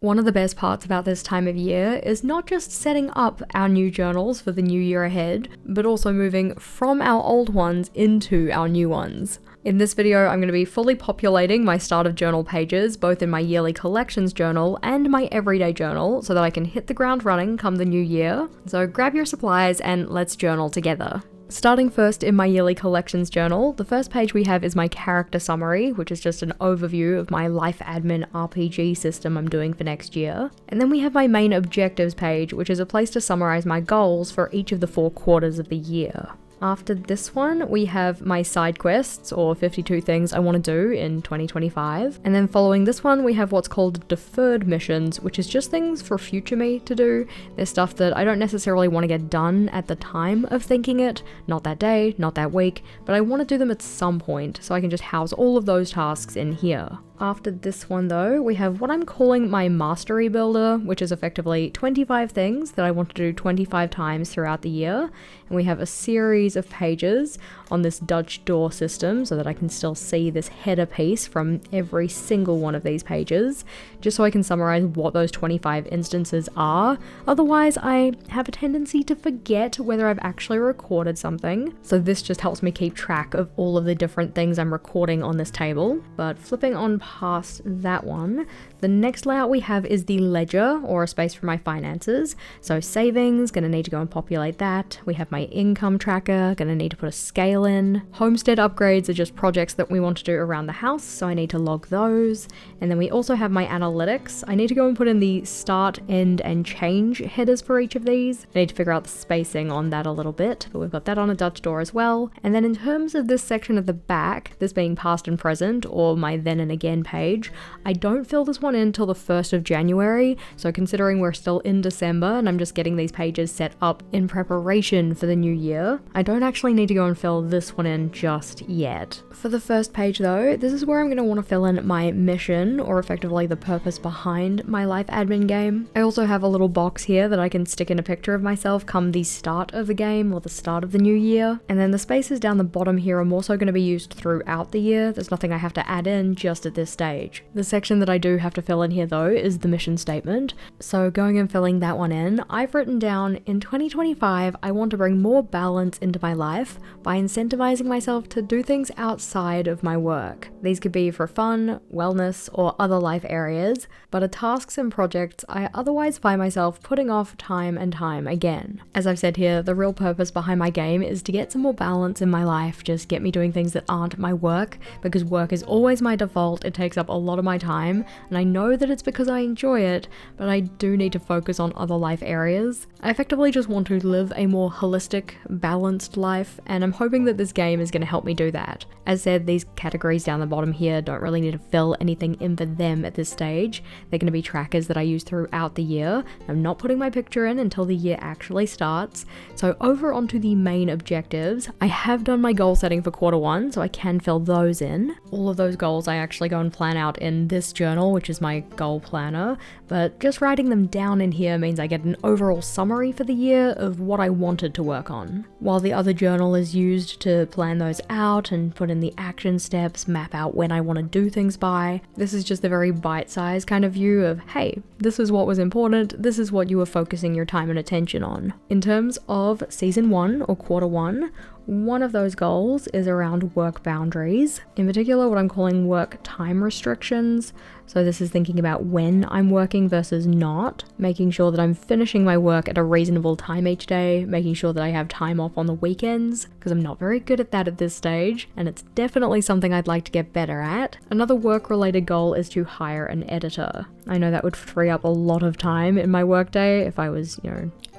One of the best parts about this time of year is not just setting up our new journals for the new year ahead, but also moving from our old ones into our new ones. In this video, I'm going to be fully populating my start of journal pages, both in my yearly collections journal and my everyday journal, so that I can hit the ground running come the new year. So grab your supplies and let's journal together. Starting first in my yearly collections journal, the first page we have is my character summary, which is just an overview of my life admin RPG system I'm doing for next year. And then we have my main objectives page, which is a place to summarize my goals for each of the 4 quarters of the year. After this one, we have my side quests, or 52 things I want to do in 2025. And then following this one, we have what's called deferred missions, which is just things for future me to do. There's stuff that I don't necessarily want to get done at the time of thinking it, not that day, not that week, but I want to do them at some point, so I can just house all of those tasks in here. After this one though, we have what I'm calling my mastery builder, which is effectively 25 things that I want to do 25 times throughout the year. And we have a series of pages on this Dutch door system so that I can still see this header piece from every single one of these pages, just so I can summarize what those 25 instances are. Otherwise, I have a tendency to forget whether I've actually recorded something. So this just helps me keep track of all of the different things I'm recording on this table. But flipping on past that one, the next layout we have is the ledger, or a space for my finances. So savings, gonna need to go and populate that. We have my income tracker, gonna need to put a scale in. Homestead upgrades are just projects that we want to do around the house, so I need to log those. And then we also have my analytics. I need to go and put in the start, end, and change headers for each of these. I need to figure out the spacing on that a little bit, but we've got that on a Dutch door as well. And then in terms of this section at the back, this being past and present, or my then and again page, I don't fill this one in till the 1st of January, so considering we're still in December and I'm just getting these pages set up in preparation for the new year, I don't actually need to go and fill this one in just yet. For the first page though, this is where I'm going to want to fill in my mission, or effectively the purpose behind my life admin game. I also have a little box here that I can stick in a picture of myself come the start of the game or the start of the new year, and then the spaces down the bottom here are more so going to be used throughout the year. There's nothing I have to add in just at this stage. The section that I do have to fill in here though is the mission statement. So going and filling that one in, I've written down in 2025 I want to bring more balance into my life by incentivizing myself to do things outside of my work. These could be for fun, wellness, or other life areas, but are tasks and projects I otherwise find myself putting off time and time again. As I've said here, the real purpose behind my game is to get some more balance in my life, just get me doing things that aren't my work, because work is always my default. It takes up a lot of my time, and I know that it's because I enjoy it, but I do need to focus on other life areas. I effectively just want to live a more holistic, balanced life, and I'm hoping that this game is going to help me do that. As said, these categories down the bottom here don't really need to fill anything in for them at this stage. They're going to be trackers that I use throughout the year. I'm not putting my picture in until the year actually starts. So over onto the main objectives, I have done my goal setting for quarter 1, so I can fill those in. All of those goals I actually go and plan out in this journal, which is my goal planner, but just writing them down in here means I get an overall summary for the year of what I wanted to work on, while the other journal is used to plan those out and put in the action steps, map out when I want to do things by. This is just a very bite-sized kind of view of, hey, this is what was important, this is what you were focusing your time and attention on. In terms of season 1 or quarter 1, one of those goals is around work boundaries, in particular what I'm calling work time restrictions. So this is thinking about when I'm working versus not, making sure that I'm finishing my work at a reasonable time each day, making sure that I have time off on the weekends, because I'm not very good at that at this stage, and it's definitely something I'd like to get better at. Another work-related goal is to hire an editor. I know that would free up a lot of time in my workday if I was,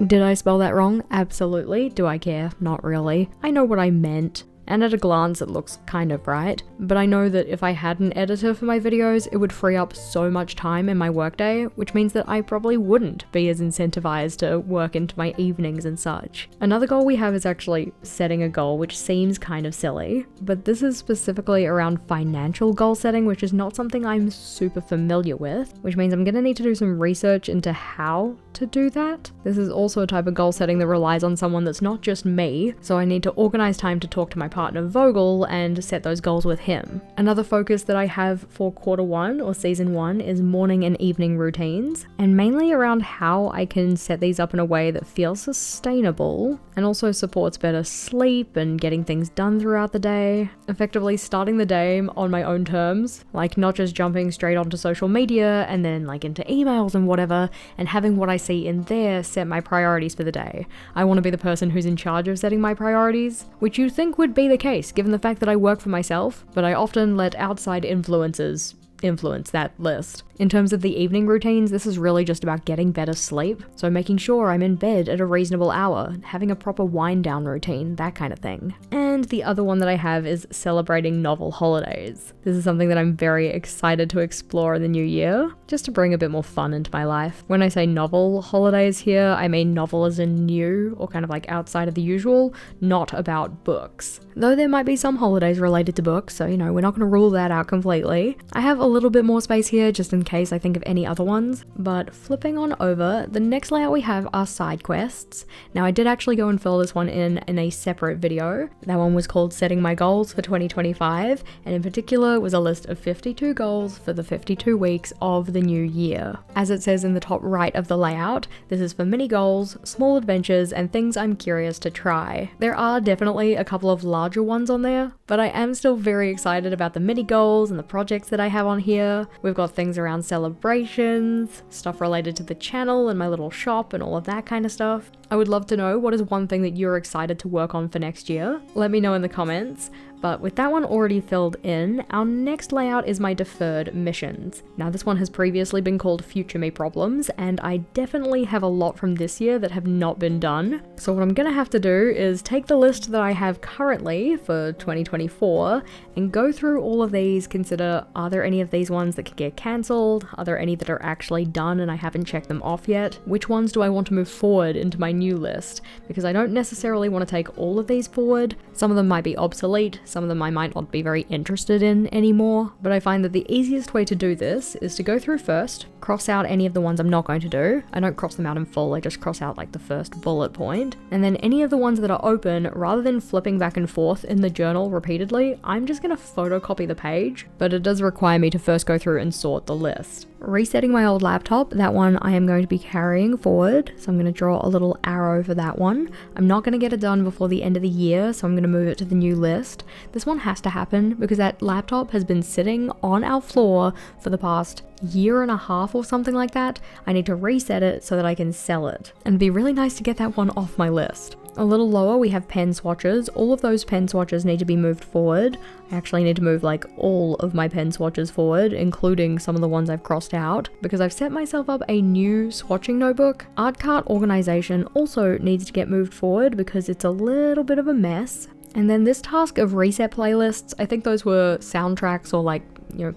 did I spell that wrong? Absolutely. Do I care? Not really. I know what I meant. And at a glance it looks kind of right, but I know that if I had an editor for my videos, it would free up so much time in my workday, which means that I probably wouldn't be as incentivized to work into my evenings and such. Another goal we have is actually setting a goal, which seems kind of silly, but this is specifically around financial goal setting, which is not something I'm super familiar with, which means I'm gonna need to do some research into how to do that. This is also a type of goal setting that relies on someone that's not just me, so I need to organize time to talk to my partner partner Vogel and set those goals with him. Another focus that I have for quarter one or season one is morning and evening routines, and mainly around how I can set these up in a way that feels sustainable and also supports better sleep and getting things done throughout the day. Effectively starting the day on my own terms, like not just jumping straight onto social media and then like into emails and whatever, and having what I see in there set my priorities for the day. I want to be the person who's in charge of setting my priorities, which you'd think would be the case given the fact that I work for myself, but I often let outside influences influence that list. In terms of the evening routines, this is really just about getting better sleep, so making sure I'm in bed at a reasonable hour, having a proper wind down routine, that kind of thing. And the other one that I have is celebrating novel holidays. This is something that I'm very excited to explore in the new year, just to bring a bit more fun into my life. When I say novel holidays here, I mean novel as in new, or kind of like outside of the usual, not about books. Though there might be some holidays related to books, so we're not going to rule that out completely. I have a little bit more space here just in case I think of any other ones, but flipping on over, the next layout we have are side quests. Now I did actually go and fill this one in a separate video. That one was called Setting My Goals for 2025, and in particular was a list of 52 goals for the 52 weeks of the new year. As it says in the top right of the layout, this is for mini goals, small adventures, and things I'm curious to try. There are definitely a couple of larger ones on there, but I am still very excited about the mini goals and the projects that I have on here. We've got things around celebrations, stuff related to the channel and my little shop and all of that kind of stuff. I would love to know what is one thing that you're excited to work on for next year. Let me know in the comments. But with that one already filled in, our next layout is my deferred missions. Now this one has previously been called Future Me Problems, and I definitely have a lot from this year that have not been done. So what I'm gonna have to do is take the list that I have currently for 2024 and go through all of these, consider are there any of these ones that could get cancelled? Are there any that are actually done and I haven't checked them off yet? Which ones do I want to move forward into my new list? Because I don't necessarily want to take all of these forward. Some of them might be obsolete, some of them I might not be very interested in anymore, but I find that the easiest way to do this is to go through first, cross out any of the ones I'm not going to do. I don't cross them out in full, I just cross out like the first bullet point. And then any of the ones that are open, rather than flipping back and forth in the journal repeatedly, I'm just going to photocopy the page, but it does require me to first go through and sort the list. Resetting my old laptop, that one I am going to be carrying forward, so I'm going to draw a little arrow for that one. I'm not going to get it done before the end of the year, so I'm going to move it to the new list. This one has to happen because that laptop has been sitting on our floor for the past year and a half or something like that. I need to reset it so that I can sell it. And it'd be really nice to get that one off my list. A little lower we have pen swatches. All of those pen swatches need to be moved forward. I actually need to move like all of my pen swatches forward, including some of the ones I've crossed out, because I've set myself up a new swatching notebook. Art cart organization also needs to get moved forward because it's a little bit of a mess. And then this task of reset playlists, I think those were soundtracks or like,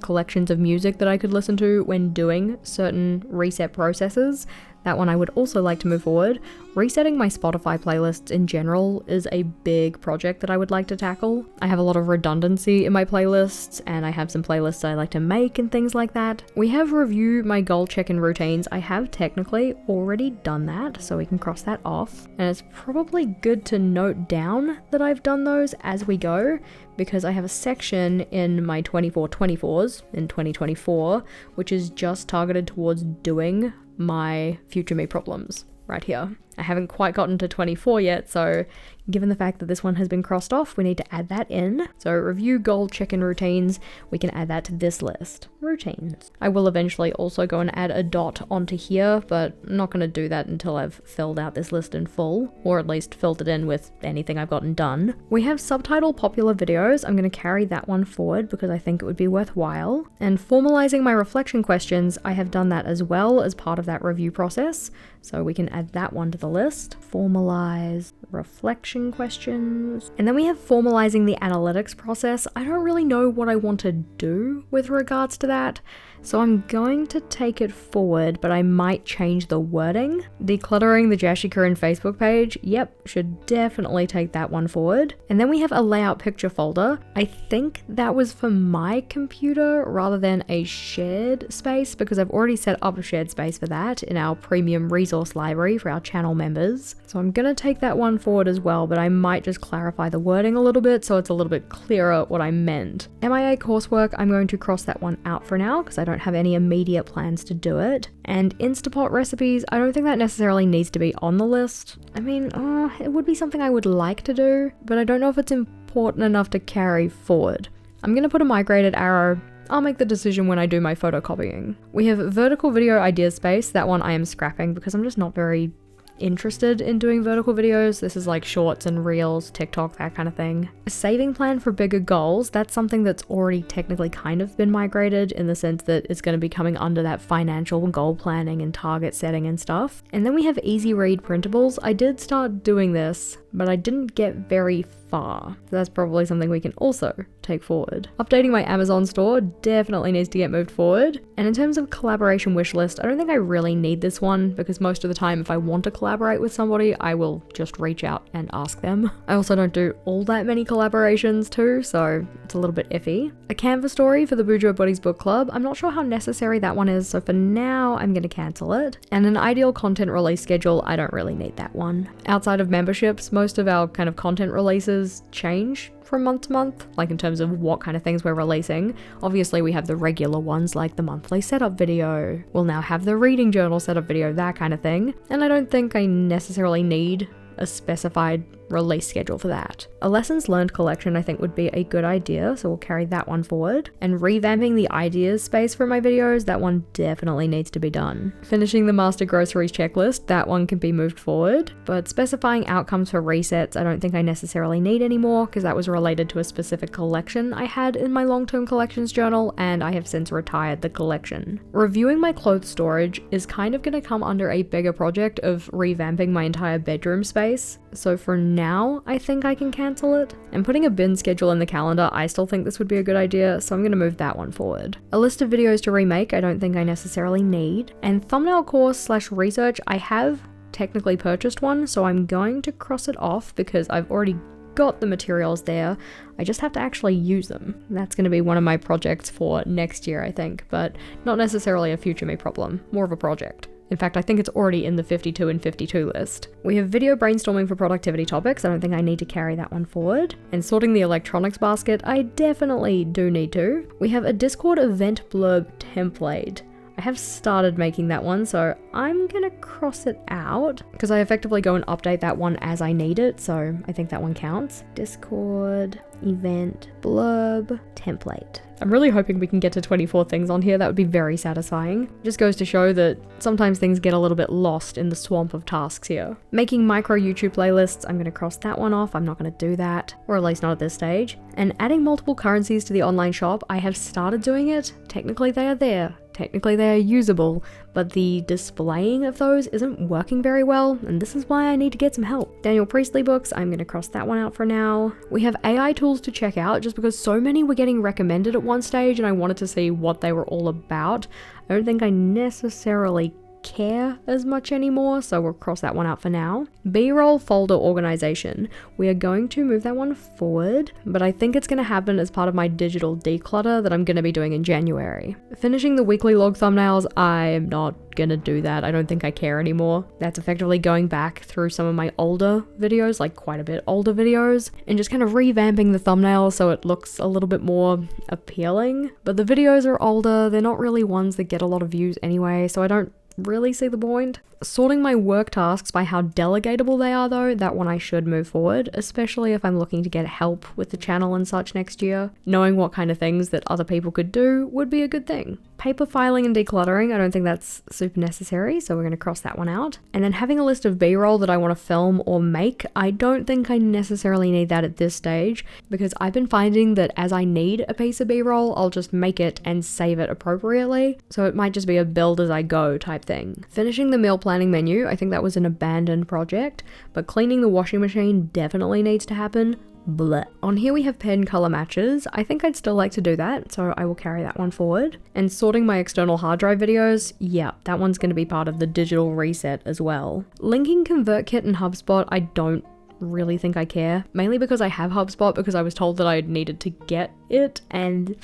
collections of music that I could listen to when doing certain reset processes. That one I would also like to move forward. Resetting my Spotify playlists in general is a big project that I would like to tackle. I have a lot of redundancy in my playlists, and I have some playlists I like to make and things like that. We have review my goal check-in routines. I have technically already done that, so we can cross that off. And it's probably good to note down that I've done those as we go, because I have a section in my 24/24s in 2024, which is just targeted towards doing my Future Me Problems right here. I haven't quite gotten to 24 yet, so given the fact that this one has been crossed off, we need to add that in. So review goal check-in routines, we can add that to this list. Routines. I will eventually also go and add a dot onto here, but I'm not going to do that until I've filled out this list in full, or at least filled it in with anything I've gotten done. We have subtitle popular videos. I'm going to carry that one forward because I think it would be worthwhile. And formalizing my reflection questions, I have done that as well as part of that review process, so we can add that one to the list. Formalize reflection questions. And then we have formalizing the analytics process. I don't really know what I want to do with regards to that. So I'm going to take it forward, but I might change the wording. Decluttering the JashiiCorrin Facebook page, yep, should definitely take that one forward. And then we have a layout picture folder. I think that was for my computer rather than a shared space, because I've already set up a shared space for that in our premium resource library for our channel members. So I'm gonna take that one forward as well, but I might just clarify the wording a little bit so it's a little bit clearer what I meant. MIA coursework, I'm going to cross that one out for now because I don't have any immediate plans to do it. And Instapot recipes, I don't think that necessarily needs to be on the list. I mean, it would be something I would like to do, but I don't know if it's important enough to carry forward. I'm gonna put a migrated arrow. I'll make the decision when I do my photocopying. We have vertical video ideas space. That one I am scrapping because I'm just not very interested in doing vertical videos. This is like shorts and reels, TikTok, that kind of thing. A saving plan for bigger goals, that's something that's already technically kind of been migrated in the sense that it's going to be coming under that financial goal planning and target setting and stuff. And then we have easy read printables. I did start doing this, but I didn't get very far. So that's probably something we can also take forward. Updating my Amazon store definitely needs to get moved forward. And in terms of collaboration wish list, I don't think I really need this one because most of the time if I want to collaborate with somebody, I will just reach out and ask them. I also don't do all that many collaborations too, so it's a little bit iffy. A Canva story for the Bourgeois Buddies book club. I'm not sure how necessary that one is, so for now I'm going to cancel it. And an ideal content release schedule, I don't really need that one. Outside of memberships, most of our kind of content releases change from month to month, like in terms of what kind of things we're releasing. Obviously we have the regular ones like the monthly setup video. We'll now have the reading journal setup video, that kind of thing. And I don't think I necessarily need a specified release schedule for that. A lessons learned collection I think would be a good idea, so we'll carry that one forward. And revamping the ideas space for my videos, that one definitely needs to be done. Finishing the master groceries checklist, that one can be moved forward. But specifying outcomes for resets, I don't think I necessarily need anymore because that was related to a specific collection I had in my long-term collections journal, and I have since retired the collection. Reviewing my clothes storage is kind of going to come under a bigger project of revamping my entire bedroom space. So for now, I think I can cancel it. And putting a bin schedule in the calendar, I still think this would be a good idea, so I'm going to move that one forward. A list of videos to remake, I don't think I necessarily need. And thumbnail course / research, I have technically purchased one, so I'm going to cross it off because I've already got the materials there. I just have to actually use them. That's going to be one of my projects for next year, I think, but not necessarily a future me problem, more of a project. In fact, I think it's already in the 52 and 52 list. We have video brainstorming for productivity topics. I don't think I need to carry that one forward. And sorting the electronics basket, I definitely do need to. We have a Discord event blurb template. I have started making that one, so I'm gonna cross it out because I effectively go and update that one as I need it, so I think that one counts. Discord, event, blurb, template. I'm really hoping we can get to 24 things on here. That would be very satisfying. It just goes to show that sometimes things get a little bit lost in the swamp of tasks here. Making micro YouTube playlists, I'm going to cross that one off. I'm not going to do that, or at least not at this stage. And adding multiple currencies to the online shop, I have started doing it. Technically they are there. Technically they are usable, but the displaying of those isn't working very well, and this is why I need to get some help. Daniel Priestley books, I'm going to cross that one out for now. We have AI tools to check out just because so many were getting recommended at one stage and I wanted to see what they were all about. I don't think I necessarily care as much anymore, so we'll cross that one out for now. B-roll folder organization. We are going to move that one forward, but I think it's going to happen as part of my digital declutter that I'm going to be doing in January. Finishing the weekly log thumbnails, I'm not gonna do that. I don't think I care anymore. That's effectively going back through some of my older videos, like quite a bit older videos, and just kind of revamping the thumbnail so it looks a little bit more appealing. But the videos are older, they're not really ones that get a lot of views anyway, so I don't really see the point. Sorting my work tasks by how delegatable they are though, that one I should move forward, especially if I'm looking to get help with the channel and such next year. Knowing what kind of things that other people could do would be a good thing. Paper filing and decluttering, I don't think that's super necessary, so we're going to cross that one out. And then having a list of B-roll that I want to film or make, I don't think I necessarily need that at this stage, because I've been finding that as I need a piece of B-roll, I'll just make it and save it appropriately, so it might just be a build as I go type thing. Finishing the meal planning menu, I think that was an abandoned project, but cleaning the washing machine definitely needs to happen. bleh. On here we have pen color matches. I think I'd still like to do that, so I will carry that one forward. And sorting my external hard drive videos, yeah, that one's going to be part of the digital reset as well. Linking ConvertKit and HubSpot, I don't really think I care, mainly because I have HubSpot because I was told that I needed to get it and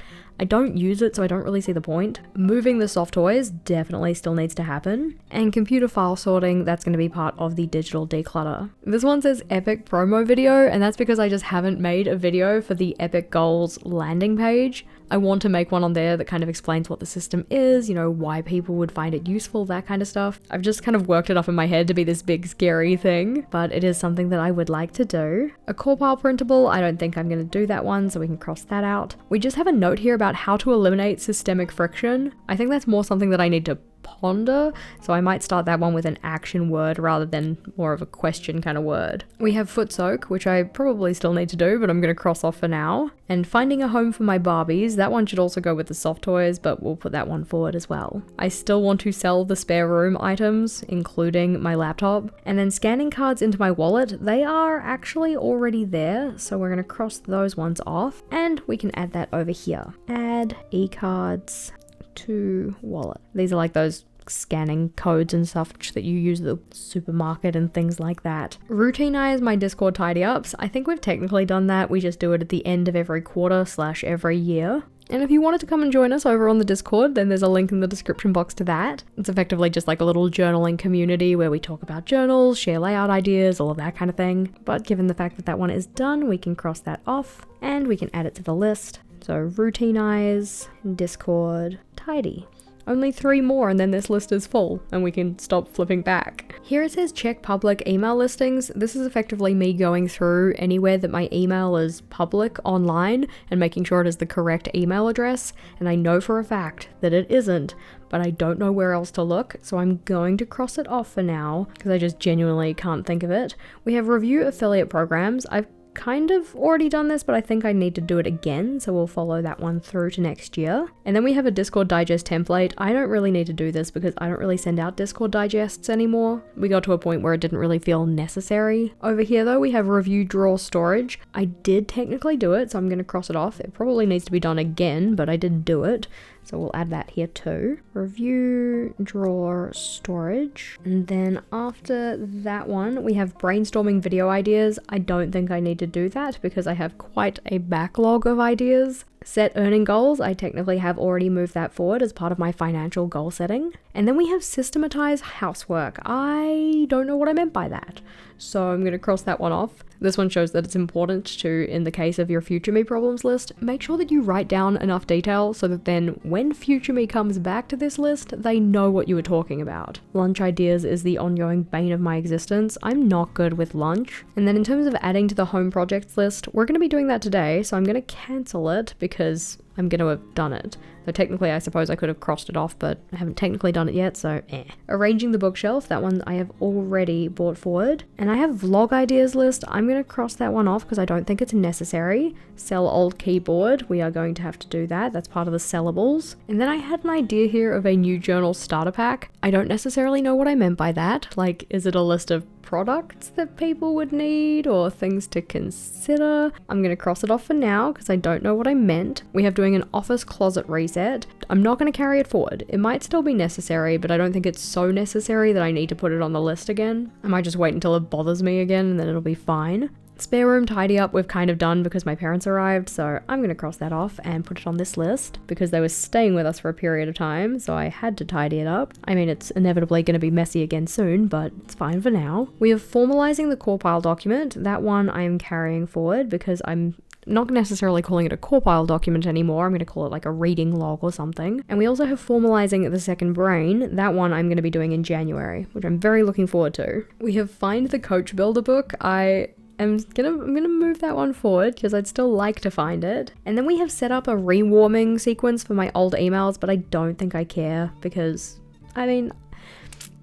I don't use it, so I don't really see the point. Moving the soft toys definitely still needs to happen. And computer file sorting, that's going to be part of the digital declutter. This one says epic promo video, and that's because I just haven't made a video for the Epic Goals landing page. I want to make one on there that kind of explains what the system is, you know, why people would find it useful, that kind of stuff. I've just kind of worked it up in my head to be this big scary thing, but it is something that I would like to do. A core pile printable, I don't think I'm going to do that one, so we can cross that out. We just have a note here about how to eliminate systemic friction. I think that's more something that I need to ponder, so I might start that one with an action word rather than more of a question kind of word. We have foot soak, which I probably still need to do, but I'm going to cross off for now. And finding a home for my Barbies, that one should also go with the soft toys, but we'll put that one forward as well. I still want to sell the spare room items, including my laptop. And then scanning cards into my wallet, they are actually already there, so we're going to cross those ones off, and we can add that over here. Add e-cards to wallet. These are like those scanning codes and stuff that you use at the supermarket and things like that. Routinize my Discord tidy ups. I think we've technically done that. We just do it at the end of every quarter / every year. And if you wanted to come and join us over on the Discord, then there's a link in the description box to that. It's effectively just like a little journaling community where we talk about journals, share layout ideas, all of that kind of thing. But given the fact that that one is done, we can cross that off and we can add it to the list. So routinize, Discord, tidy. Only 3 more and then this list is full and we can stop flipping back. Here it says check public email listings. This is effectively me going through anywhere that my email is public online and making sure it is the correct email address. And I know for a fact that it isn't, but I don't know where else to look, so I'm going to cross it off for now because I just genuinely can't think of it. We have review affiliate programs. I've kind of already done this, but I think I need to do it again, so we'll follow that one through to next year. And then we have a Discord digest template. I don't really need to do this because I don't really send out Discord digests anymore. We got to a point where it didn't really feel necessary. Over here though, we have review drawer storage. I did technically do it, so I'm going to cross it off. It probably needs to be done again, but I did do it. So we'll add that here too. Review drawer storage. And then after that one, we have brainstorming video ideas. I don't think I need to do that because I have quite a backlog of ideas. Set earning goals. I technically have already moved that forward as part of my financial goal setting. And then we have systematize housework. I don't know what I meant by that, so I'm going to cross that one off. This one shows that it's important to, in the case of your future me problems list, make sure that you write down enough detail so that then when future me comes back to this list, they know what you were talking about. Lunch ideas is the ongoing bane of my existence. I'm not good with lunch. And then in terms of adding to the home projects list, we're going to be doing that today, so I'm going to cancel it because I'm going to have done it. So technically I suppose I could have crossed it off, but I haven't technically done it yet, so eh. Arranging the bookshelf, that one I have already brought forward. And I have vlog ideas list. I'm going to cross that one off because I don't think it's necessary. Sell old keyboard, we are going to have to do that. That's part of the sellables. And then I had an idea here of a new journal starter pack. I don't necessarily know what I meant by that. Like, is it a list of products that people would need or things to consider? I'm going to cross it off for now because I don't know what I meant. We have doing an office closet reset. I'm not going to carry it forward. It might still be necessary, but I don't think it's so necessary that I need to put it on the list again. I might just wait until it bothers me again and then it'll be fine. Spare room tidy up we've kind of done because my parents arrived, so I'm going to cross that off and put it on this list because they were staying with us for a period of time, so I had to tidy it up. I mean, it's inevitably going to be messy again soon, but it's fine for now. We have formalizing the core pile document. That one I am carrying forward because I'm not necessarily calling it a core pile document anymore. I'm going to call it like a reading log or something. And we also have formalizing the second brain. That one I'm going to be doing in January, which I'm very looking forward to. We have find the coach builder book. I'm gonna move that one forward because I'd still like to find it. And then we have set up a rewarming sequence for my old emails, but I don't think I care because, I mean,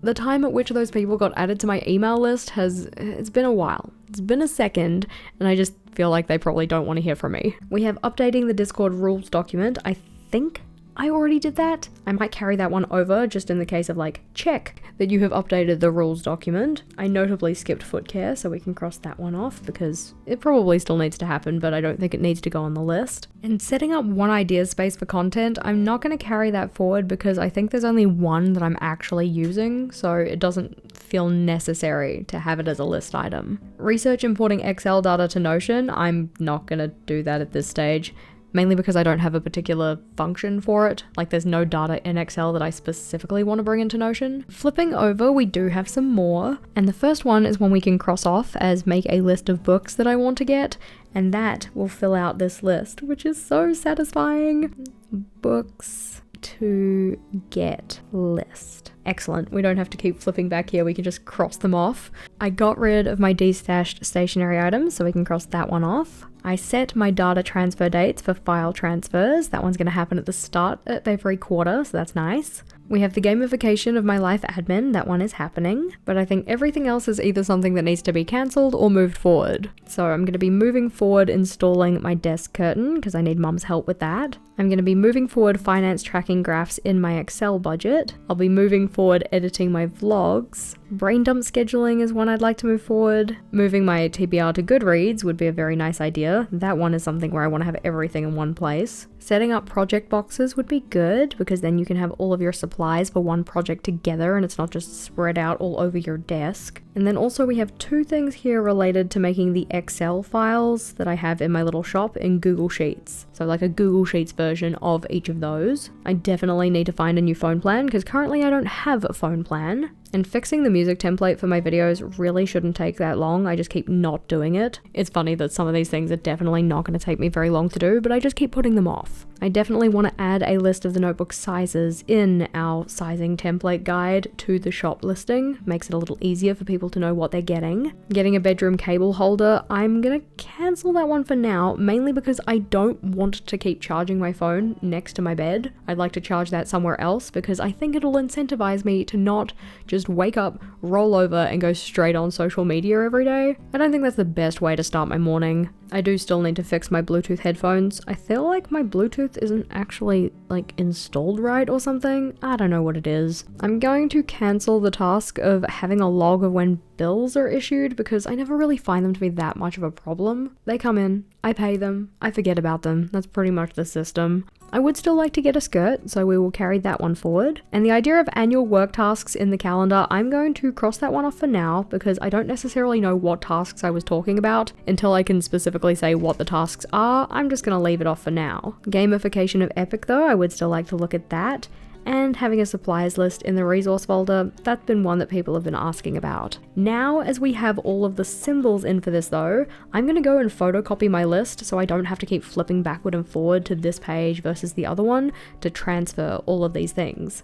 the time at which those people got added to my email list it's been a while. It's been a second, and I just feel like they probably don't want to hear from me. We have updating the Discord rules document. I think I already did that. I might carry that one over just in the case of like, check that you have updated the rules document. I notably skipped foot care, so we can cross that one off because it probably still needs to happen, but I don't think it needs to go on the list. And setting up one idea space for content, I'm not going to carry that forward because I think there's only one that I'm actually using, so it doesn't feel necessary to have it as a list item. Research importing Excel data to Notion, I'm not going to do that at this stage. Mainly because I don't have a particular function for it, like there's no data in Excel that I specifically want to bring into Notion. Flipping over, we do have some more, and the first one is one we can cross off as make a list of books that I want to get, and that will fill out this list, which is so satisfying. Books to get list. Excellent, we don't have to keep flipping back here, we can just cross them off. I got rid of my destashed stationery items, so we can cross that one off. I set my data transfer dates for file transfers. That one's going to happen at the start of every quarter, so that's nice. We have the gamification of my life admin, that one is happening, but I think everything else is either something that needs to be cancelled or moved forward. So I'm going to be moving forward installing my desk curtain because I need mum's help with that. I'm going to be moving forward finance tracking graphs in my Excel budget. I'll be moving forward editing my vlogs. Brain dump scheduling is one I'd like to move forward. Moving my TBR to Goodreads would be a very nice idea. That one is something where I want to have everything in one place. Setting up project boxes would be good because then you can have all of your supplies for one project together and it's not just spread out all over your desk. And then also we have two things here related to making the Excel files that I have in my little shop in Google Sheets. So like a Google Sheets version of each of those. I definitely need to find a new phone plan because currently I don't have a phone plan. And fixing the music template for my videos really shouldn't take that long, I just keep not doing it. It's funny that some of these things are definitely not going to take me very long to do, but I just keep putting them off. I definitely want to add a list of the notebook sizes in our sizing template guide to the shop listing. Makes it a little easier for people to know what they're getting. Getting a bedroom cable holder, I'm gonna cancel that one for now, mainly because I don't want to keep charging my phone next to my bed. I'd like to charge that somewhere else because I think it'll incentivize me to not just wake up, roll over, and go straight on social media every day. I don't think that's the best way to start my morning. I do still need to fix my Bluetooth headphones. I feel like my Bluetooth isn't actually like installed right or something. I don't know what it is. I'm going to cancel the task of having a log of when bills are issued because I never really find them to be that much of a problem. They come in, I pay them, I forget about them. That's pretty much the system. I would still like to get a skirt, so we will carry that one forward. And the idea of annual work tasks in the calendar, I'm going to cross that one off for now because I don't necessarily know what tasks I was talking about. Until I can specifically say what the tasks are, I'm just going to leave it off for now. Gamification of Epic though, I would still like to look at that. And having a supplies list in the resource folder, that's been one that people have been asking about. Now, as we have all of the symbols in for this though, I'm going to go and photocopy my list so I don't have to keep flipping backward and forward to this page versus the other one to transfer all of these things.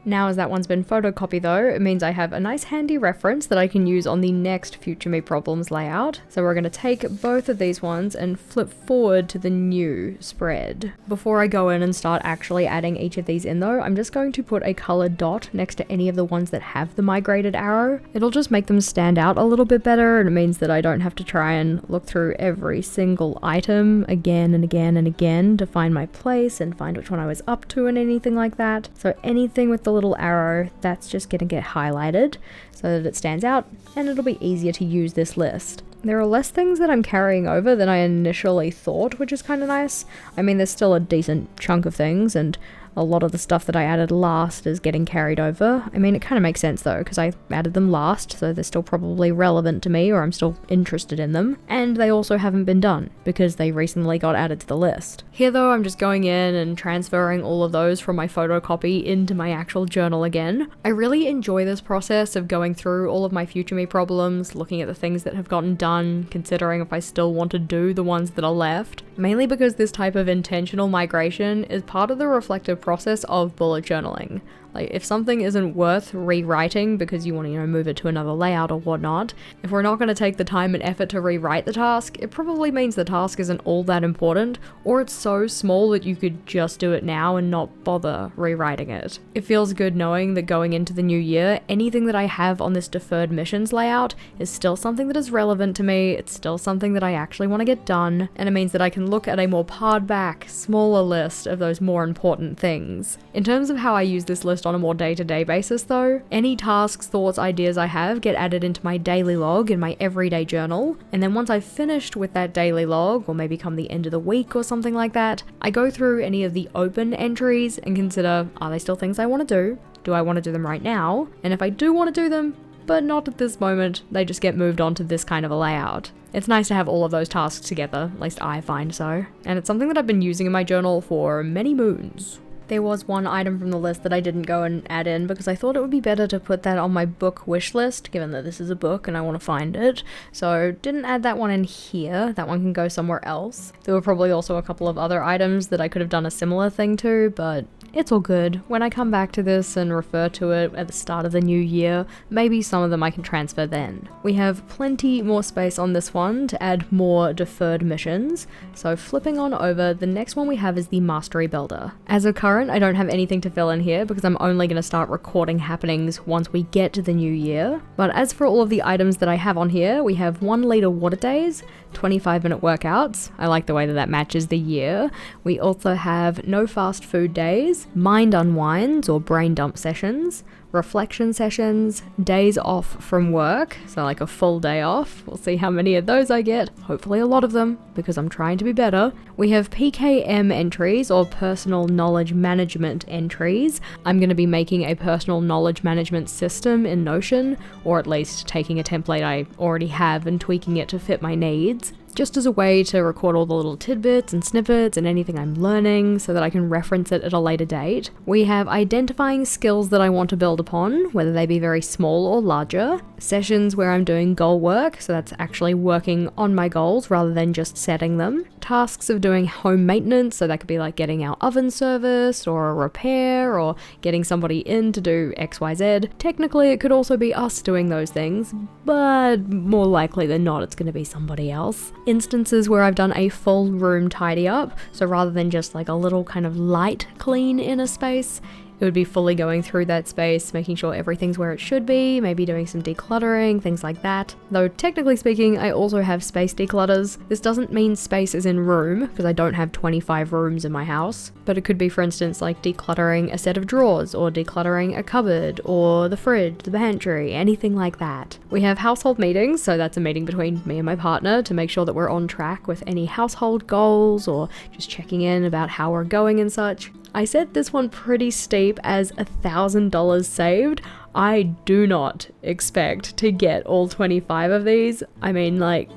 Now as that one's been photocopied though, it means I have a nice handy reference that I can use on the next Future Me Problems layout. So we're going to take both of these ones and flip forward to the new spread. Before I go in and start actually adding each of these in though, I'm just going to put a colored dot next to any of the ones that have the migrated arrow. It'll just make them stand out a little bit better, and it means that I don't have to try and look through every single item again and again and again to find my place and find which one I was up to and anything like that. So anything with the little arrow, that's just going to get highlighted so that it stands out and it'll be easier to use this list. There are less things that I'm carrying over than I initially thought, which is kind of nice. I mean, there's still a decent chunk of things and a lot of the stuff that I added last is getting carried over. I mean, it kind of makes sense though, because I added them last, so they're still probably relevant to me or I'm still interested in them. And they also haven't been done because they recently got added to the list. Here though, I'm just going in and transferring all of those from my photocopy into my actual journal again. I really enjoy this process of going through all of my Future Me problems, looking at the things that have gotten done, considering if I still want to do the ones that are left. Mainly because this type of intentional migration is part of the reflective process of bullet journaling. Like, if something isn't worth rewriting because you want to, move it to another layout or whatnot, if we're not going to take the time and effort to rewrite the task, it probably means the task isn't all that important, or it's so small that you could just do it now and not bother rewriting it. It feels good knowing that going into the new year, anything that I have on this deferred missions layout is still something that is relevant to me, it's still something that I actually want to get done, and it means that I can look at a more pared back, smaller list of those more important things. In terms of how I use this list on a more day-to-day basis though, any tasks, thoughts, ideas I have get added into my daily log in my everyday journal, and then once I've finished with that daily log, or maybe come the end of the week or something like that, I go through any of the open entries and consider, are they still things I want to do? Do I want to do them right now? And if I do want to do them, but not at this moment, they just get moved on to this kind of a layout. It's nice to have all of those tasks together, at least I find so. And it's something that I've been using in my journal for many moons. There was one item from the list that I didn't go and add in because I thought it would be better to put that on my book wish list, given that this is a book and I want to find it. So didn't add that one in here. That one can go somewhere else. There were probably also a couple of other items that I could have done a similar thing to, but it's all good. When I come back to this and refer to it at the start of the new year, maybe some of them I can transfer then. We have plenty more space on this one to add more deferred missions. So flipping on over, the next one we have is the Mastery Builder. As of current, I don't have anything to fill in here because I'm only going to start recording happenings once we get to the new year. But as for all of the items that I have on here, we have 1 liter water days, 25-minute workouts. I like the way that matches the year. We also have no fast food days, mind unwinds or brain dump sessions, reflection sessions, days off from work, so like a full day off. We'll see how many of those I get, hopefully a lot of them, because I'm trying to be better. We have PKM entries, or personal knowledge management entries. I'm going to be making a personal knowledge management system in Notion, or at least taking a template I already have and tweaking it to fit my needs, just as a way to record all the little tidbits and snippets and anything I'm learning so that I can reference it at a later date. We have identifying skills that I want to build upon, whether they be very small or larger. Sessions where I'm doing goal work, so that's actually working on my goals rather than just setting them. Tasks of doing home maintenance, so that could be like getting our oven serviced or a repair or getting somebody in to do XYZ. Technically, it could also be us doing those things, but more likely than not, it's going to be somebody else. Instances where I've done a full room tidy up, so rather than just like a little kind of light clean in a space, it would be fully going through that space, making sure everything's where it should be, maybe doing some decluttering, things like that. Though technically speaking, I also have space declutters. This doesn't mean space is in room, because I don't have 25 rooms in my house, but it could be, for instance, like decluttering a set of drawers, or decluttering a cupboard, or the fridge, the pantry, anything like that. We have household meetings, so that's a meeting between me and my partner to make sure that we're on track with any household goals, or just checking in about how we're going and such. I set this one pretty steep as $1,000 saved. I do not expect to get all 25 of these. I mean, like,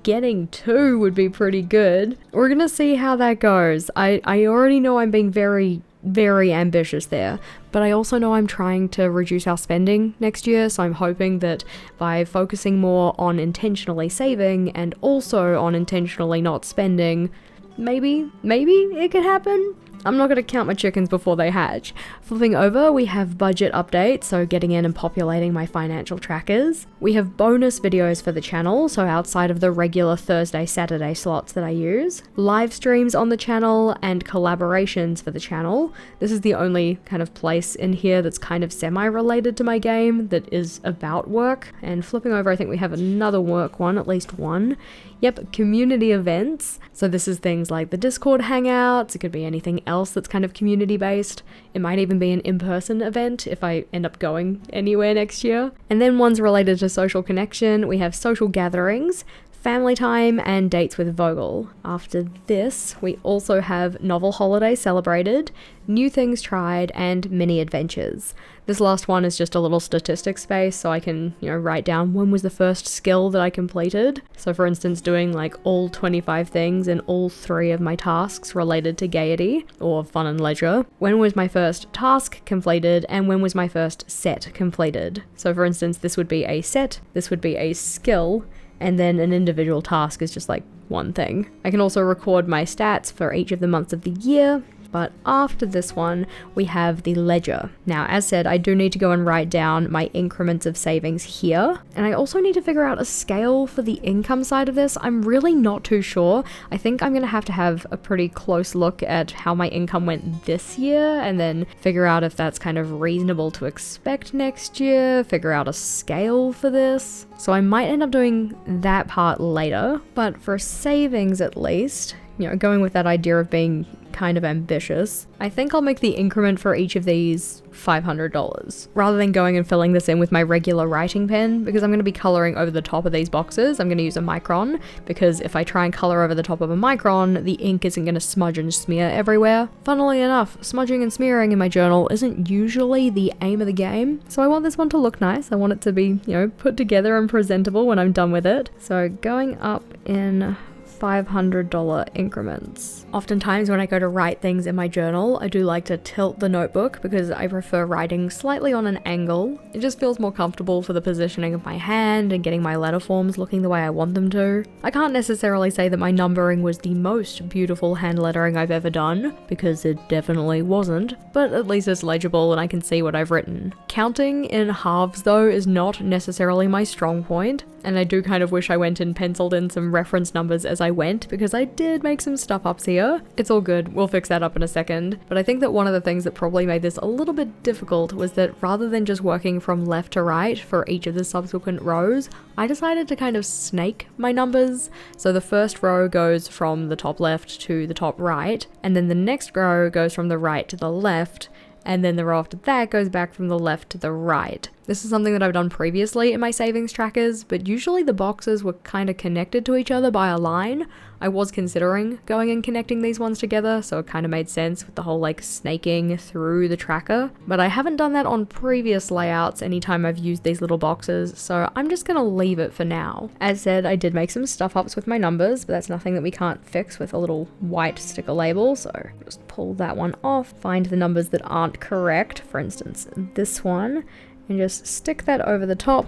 getting 2 would be pretty good. We're gonna see how that goes. I already know I'm being very, very ambitious there, but I also know I'm trying to reduce our spending next year, so I'm hoping that by focusing more on intentionally saving and also on intentionally not spending, maybe it could happen. I'm not going to count my chickens before they hatch. Flipping over, we have budget updates, so getting in and populating my financial trackers. We have bonus videos for the channel, so outside of the regular Thursday, Saturday slots that I use. Live streams on the channel and collaborations for the channel. This is the only kind of place in here that's kind of semi-related to my game that is about work. And flipping over, I think we have another work one, at least one. Yep, community events. So this is things like the Discord hangouts, it could be anything else that's kind of community based. It might even be an in-person event if I end up going anywhere next year. And then ones related to social connection, we have social gatherings, family time, and dates with Vogel. After this, we also have novel holiday celebrated, new things tried, and mini adventures. This last one is just a little statistic space, so I can, write down when was the first skill that I completed. So for instance, doing like all 25 things and all 3 of my tasks related to gaiety or fun and leisure. When was my first task completed, and when was my first set completed? So for instance, this would be a set, this would be a skill, and then an individual task is just like one thing. I can also record my stats for each of the months of the year. But after this one, we have the ledger. Now, as said, I do need to go and write down my increments of savings here. And I also need to figure out a scale for the income side of this. I'm really not too sure. I think I'm going to have a pretty close look at how my income went this year and then figure out if that's kind of reasonable to expect next year, figure out a scale for this. So I might end up doing that part later, but for savings at least, you know, going with that idea of being kind of ambitious, I think I'll make the increment for each of these $500 rather than going and filling this in with my regular writing pen, because I'm going to be coloring over the top of these boxes. I'm going to use a micron because if I try and color over the top of a micron, the ink isn't going to smudge and smear everywhere. Funnily enough, smudging and smearing in my journal isn't usually the aim of the game, so I want this one to look nice. I want it to be, you know, put together and presentable when I'm done with it. So going up in $500 increments. Oftentimes when I go to write things in my journal, I do like to tilt the notebook because I prefer writing slightly on an angle. It just feels more comfortable for the positioning of my hand and getting my letter forms looking the way I want them to. I can't necessarily say that my numbering was the most beautiful hand lettering I've ever done, because it definitely wasn't, but at least it's legible and I can see what I've written. Counting in halves though is not necessarily my strong point, and I do kind of wish I went and penciled in some reference numbers as I went, because I did make some stuff ups here. It's all good, we'll fix that up in a second. But I think that one of the things that probably made this a little bit difficult was that rather than just working from left to right for each of the subsequent rows, I decided to kind of snake my numbers. So the first row goes from the top left to the top right, and then the next row goes from the right to the left, and then the row after that goes back from the left to the right. This is something that I've done previously in my savings trackers, but usually the boxes were kind of connected to each other by a line. I was considering going and connecting these ones together, so it kind of made sense with the whole like snaking through the tracker, but I haven't done that on previous layouts anytime I've used these little boxes, so I'm just gonna leave it for now. As said, I did make some stuff ups with my numbers, but that's nothing that we can't fix with a little white sticker label, so just pull that one off, find the numbers that aren't correct, for instance this one, and just stick that over the top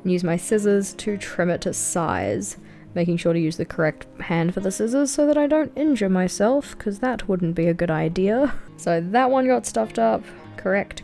and use my scissors to trim it to size, making sure to use the correct hand for the scissors so that I don't injure myself, because that wouldn't be a good idea. So that one got stuffed up. Correct.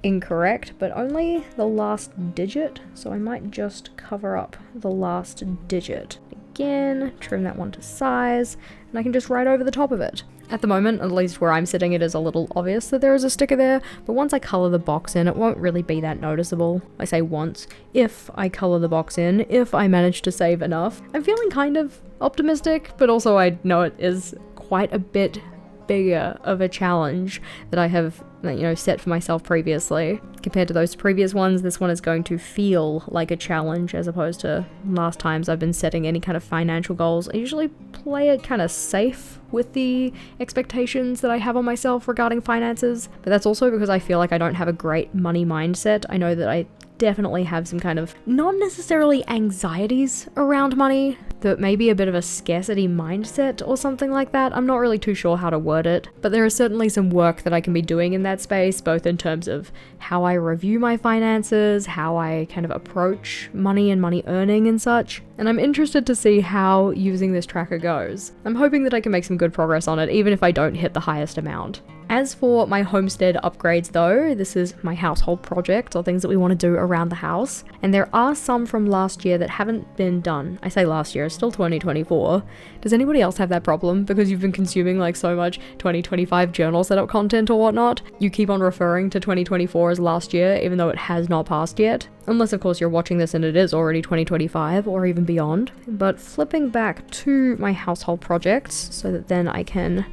Incorrect, but only the last digit, so I might just cover up the last digit. Again, trim that one to size, and I can just write over the top of it. At the moment, at least where I'm sitting, it is a little obvious that there is a sticker there, but once I colour the box in, it won't really be that noticeable. I say once. If I colour the box in, if I manage to save enough. I'm feeling kind of optimistic, but also I know it is quite a bit bigger of a challenge that I have, you know, set for myself previously. Compared to those previous ones, this one is going to feel like a challenge as opposed to last times I've been setting any kind of financial goals. I usually play it kind of safe with the expectations that I have on myself regarding finances, but that's also because I feel like I don't have a great money mindset. I know that I definitely have some kind of, not necessarily anxieties around money, that maybe a bit of a scarcity mindset or something like that. I'm not really too sure how to word it, but there is certainly some work that I can be doing in that space, both in terms of how I review my finances, how I kind of approach money and money earning and such, and I'm interested to see how using this tracker goes. I'm hoping that I can make some good progress on it, even if I don't hit the highest amount. As for my homestead upgrades though, this is my household project, or things that we want to do around the house, and there are some from last year that haven't been done. I say last year, it's still 2024. Does anybody else have that problem? Because you've been consuming like so much 2025 journal setup content or whatnot, you keep on referring to 2024 as last year, even though it has not passed yet. Unless of course you're watching this and it is already 2025 or even beyond. But flipping back to my household projects so that then I can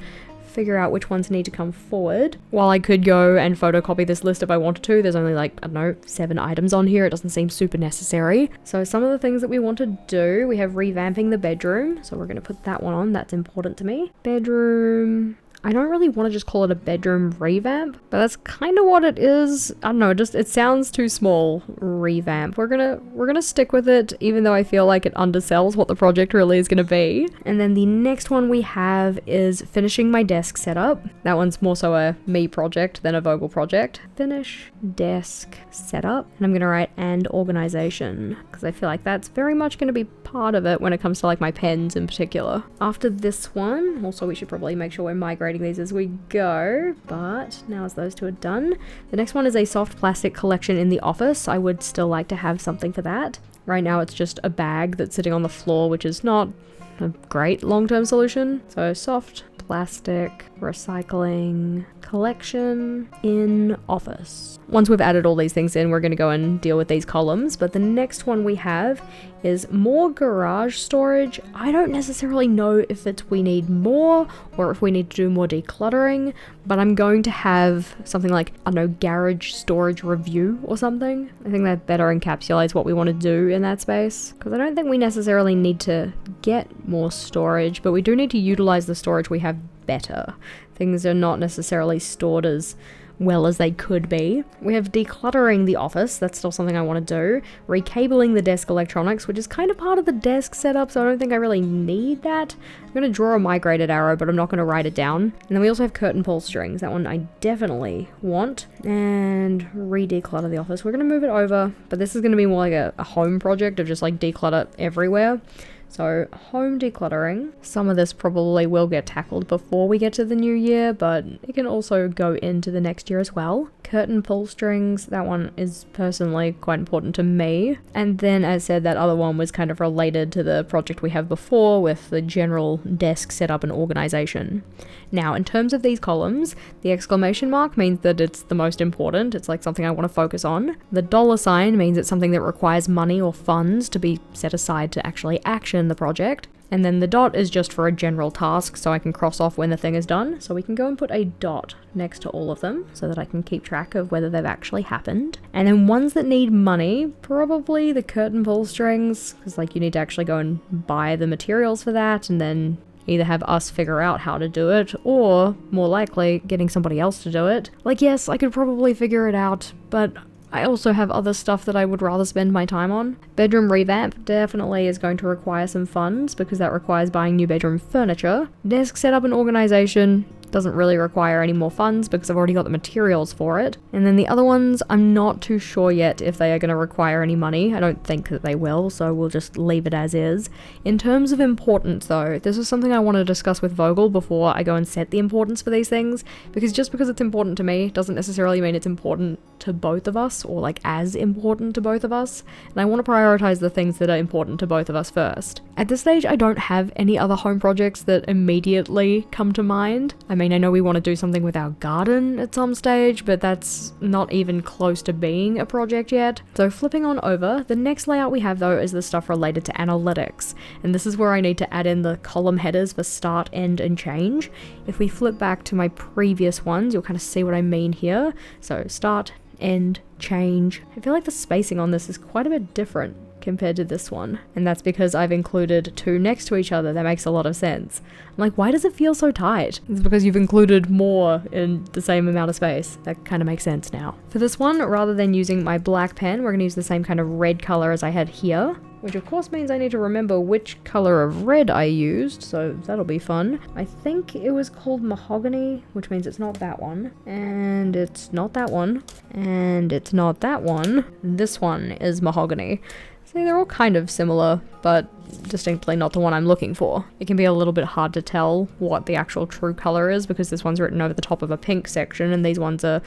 figure out which ones need to come forward. While I could go and photocopy this list if I wanted to, there's only like, I don't know, 7 items on here. It doesn't seem super necessary. So some of the things that we want to do, we have revamping the bedroom. So we're going to put that one on. That's important to me. Bedroom. I don't really want to just call it a bedroom revamp, but that's kind of what it is. I don't know, it sounds too small. Revamp. We're gonna stick with it, even though I feel like it undersells what the project really is gonna be. And then the next one we have is finishing my desk setup. That one's more so a me project than a Vogel project. Finish desk setup, and I'm gonna write and organization, because I feel like that's very much gonna be part of it when it comes to like my pens in particular. After this one, also we should probably make sure we're migrating decorating these as we go, but now as those two are done. The next one is a soft plastic collection in the office. I would still like to have something for that. Right now it's just a bag that's sitting on the floor, which is not a great long-term solution. So soft plastic recycling collection in office. Once we've added all these things in, we're going to go and deal with these columns, but the next one we have is more garage storage. I don't necessarily know if we need more or if we need to do more decluttering, but I'm going to have something like, I don't know, garage storage review or something. I think that better encapsulates what we want to do in that space, because I don't think we necessarily need to get more storage, but we do need to utilize the storage we have better. Things are not necessarily stored as well as they could be. We have decluttering the office, that's still something I want to do. Recabling the desk electronics, which is kind of part of the desk setup, so I don't think I really need that. I'm going to draw a migrated arrow, but I'm not going to write it down. And then we also have curtain pull strings, that one I definitely want. And re-declutter the office. We're going to move it over, but this is going to be more like a home project of just like declutter everywhere. So home decluttering, some of this probably will get tackled before we get to the new year, but it can also go into the next year as well. Curtain pull strings, that one is personally quite important to me. And then as said, that other one was kind of related to the project we have before with the general desk setup and organization. Now, in terms of these columns, the exclamation mark means that it's the most important. It's like something I want to focus on. The dollar sign means it's something that requires money or funds to be set aside to actually action the project. And then the dot is just for a general task, so I can cross off when the thing is done. So we can go and put a dot next to all of them so that I can keep track of whether they've actually happened. And then ones that need money, probably the curtain pull strings, because like you need to actually go and buy the materials for that and then either have us figure out how to do it, or more likely getting somebody else to do it. Like, yes, I could probably figure it out, but I also have other stuff that I would rather spend my time on. Bedroom revamp definitely is going to require some funds because that requires buying new bedroom furniture. Desk setup and organization doesn't really require any more funds because I've already got the materials for it. And then the other ones, I'm not too sure yet if they are going to require any money. I don't think that they will, so we'll just leave it as is. In terms of importance though, this is something I want to discuss with Vogel before I go and set the importance for these things, because just because it's important to me doesn't necessarily mean it's important to both of us, or like as important to both of us. And I want to prioritize the things that are important to both of us first. At this stage, I don't have any other home projects that immediately come to mind. I mean, I know we want to do something with our garden at some stage, but that's not even close to being a project yet. So flipping on over, the next layout we have though is the stuff related to analytics. And this is where I need to add in the column headers for start, end, and change. If we flip back to my previous ones, you'll kind of see what I mean here. So start, end, change. I feel like the spacing on this is quite a bit different compared to this one, and that's because I've included two next to each other. That makes a lot of sense. I'm like, why does it feel so tight? It's because you've included more in the same amount of space. That kind of makes sense now. For this one, rather than using my black pen, we're going to use the same kind of red color as I had here, which of course means I need to remember which color of red I used, so that'll be fun. I think it was called mahogany, which means it's not that one, and it's not that one, and it's not that one. This one is mahogany. See, they're all kind of similar, but distinctly not the one I'm looking for. It can be a little bit hard to tell what the actual true color is because this one's written over the top of a pink section and these ones are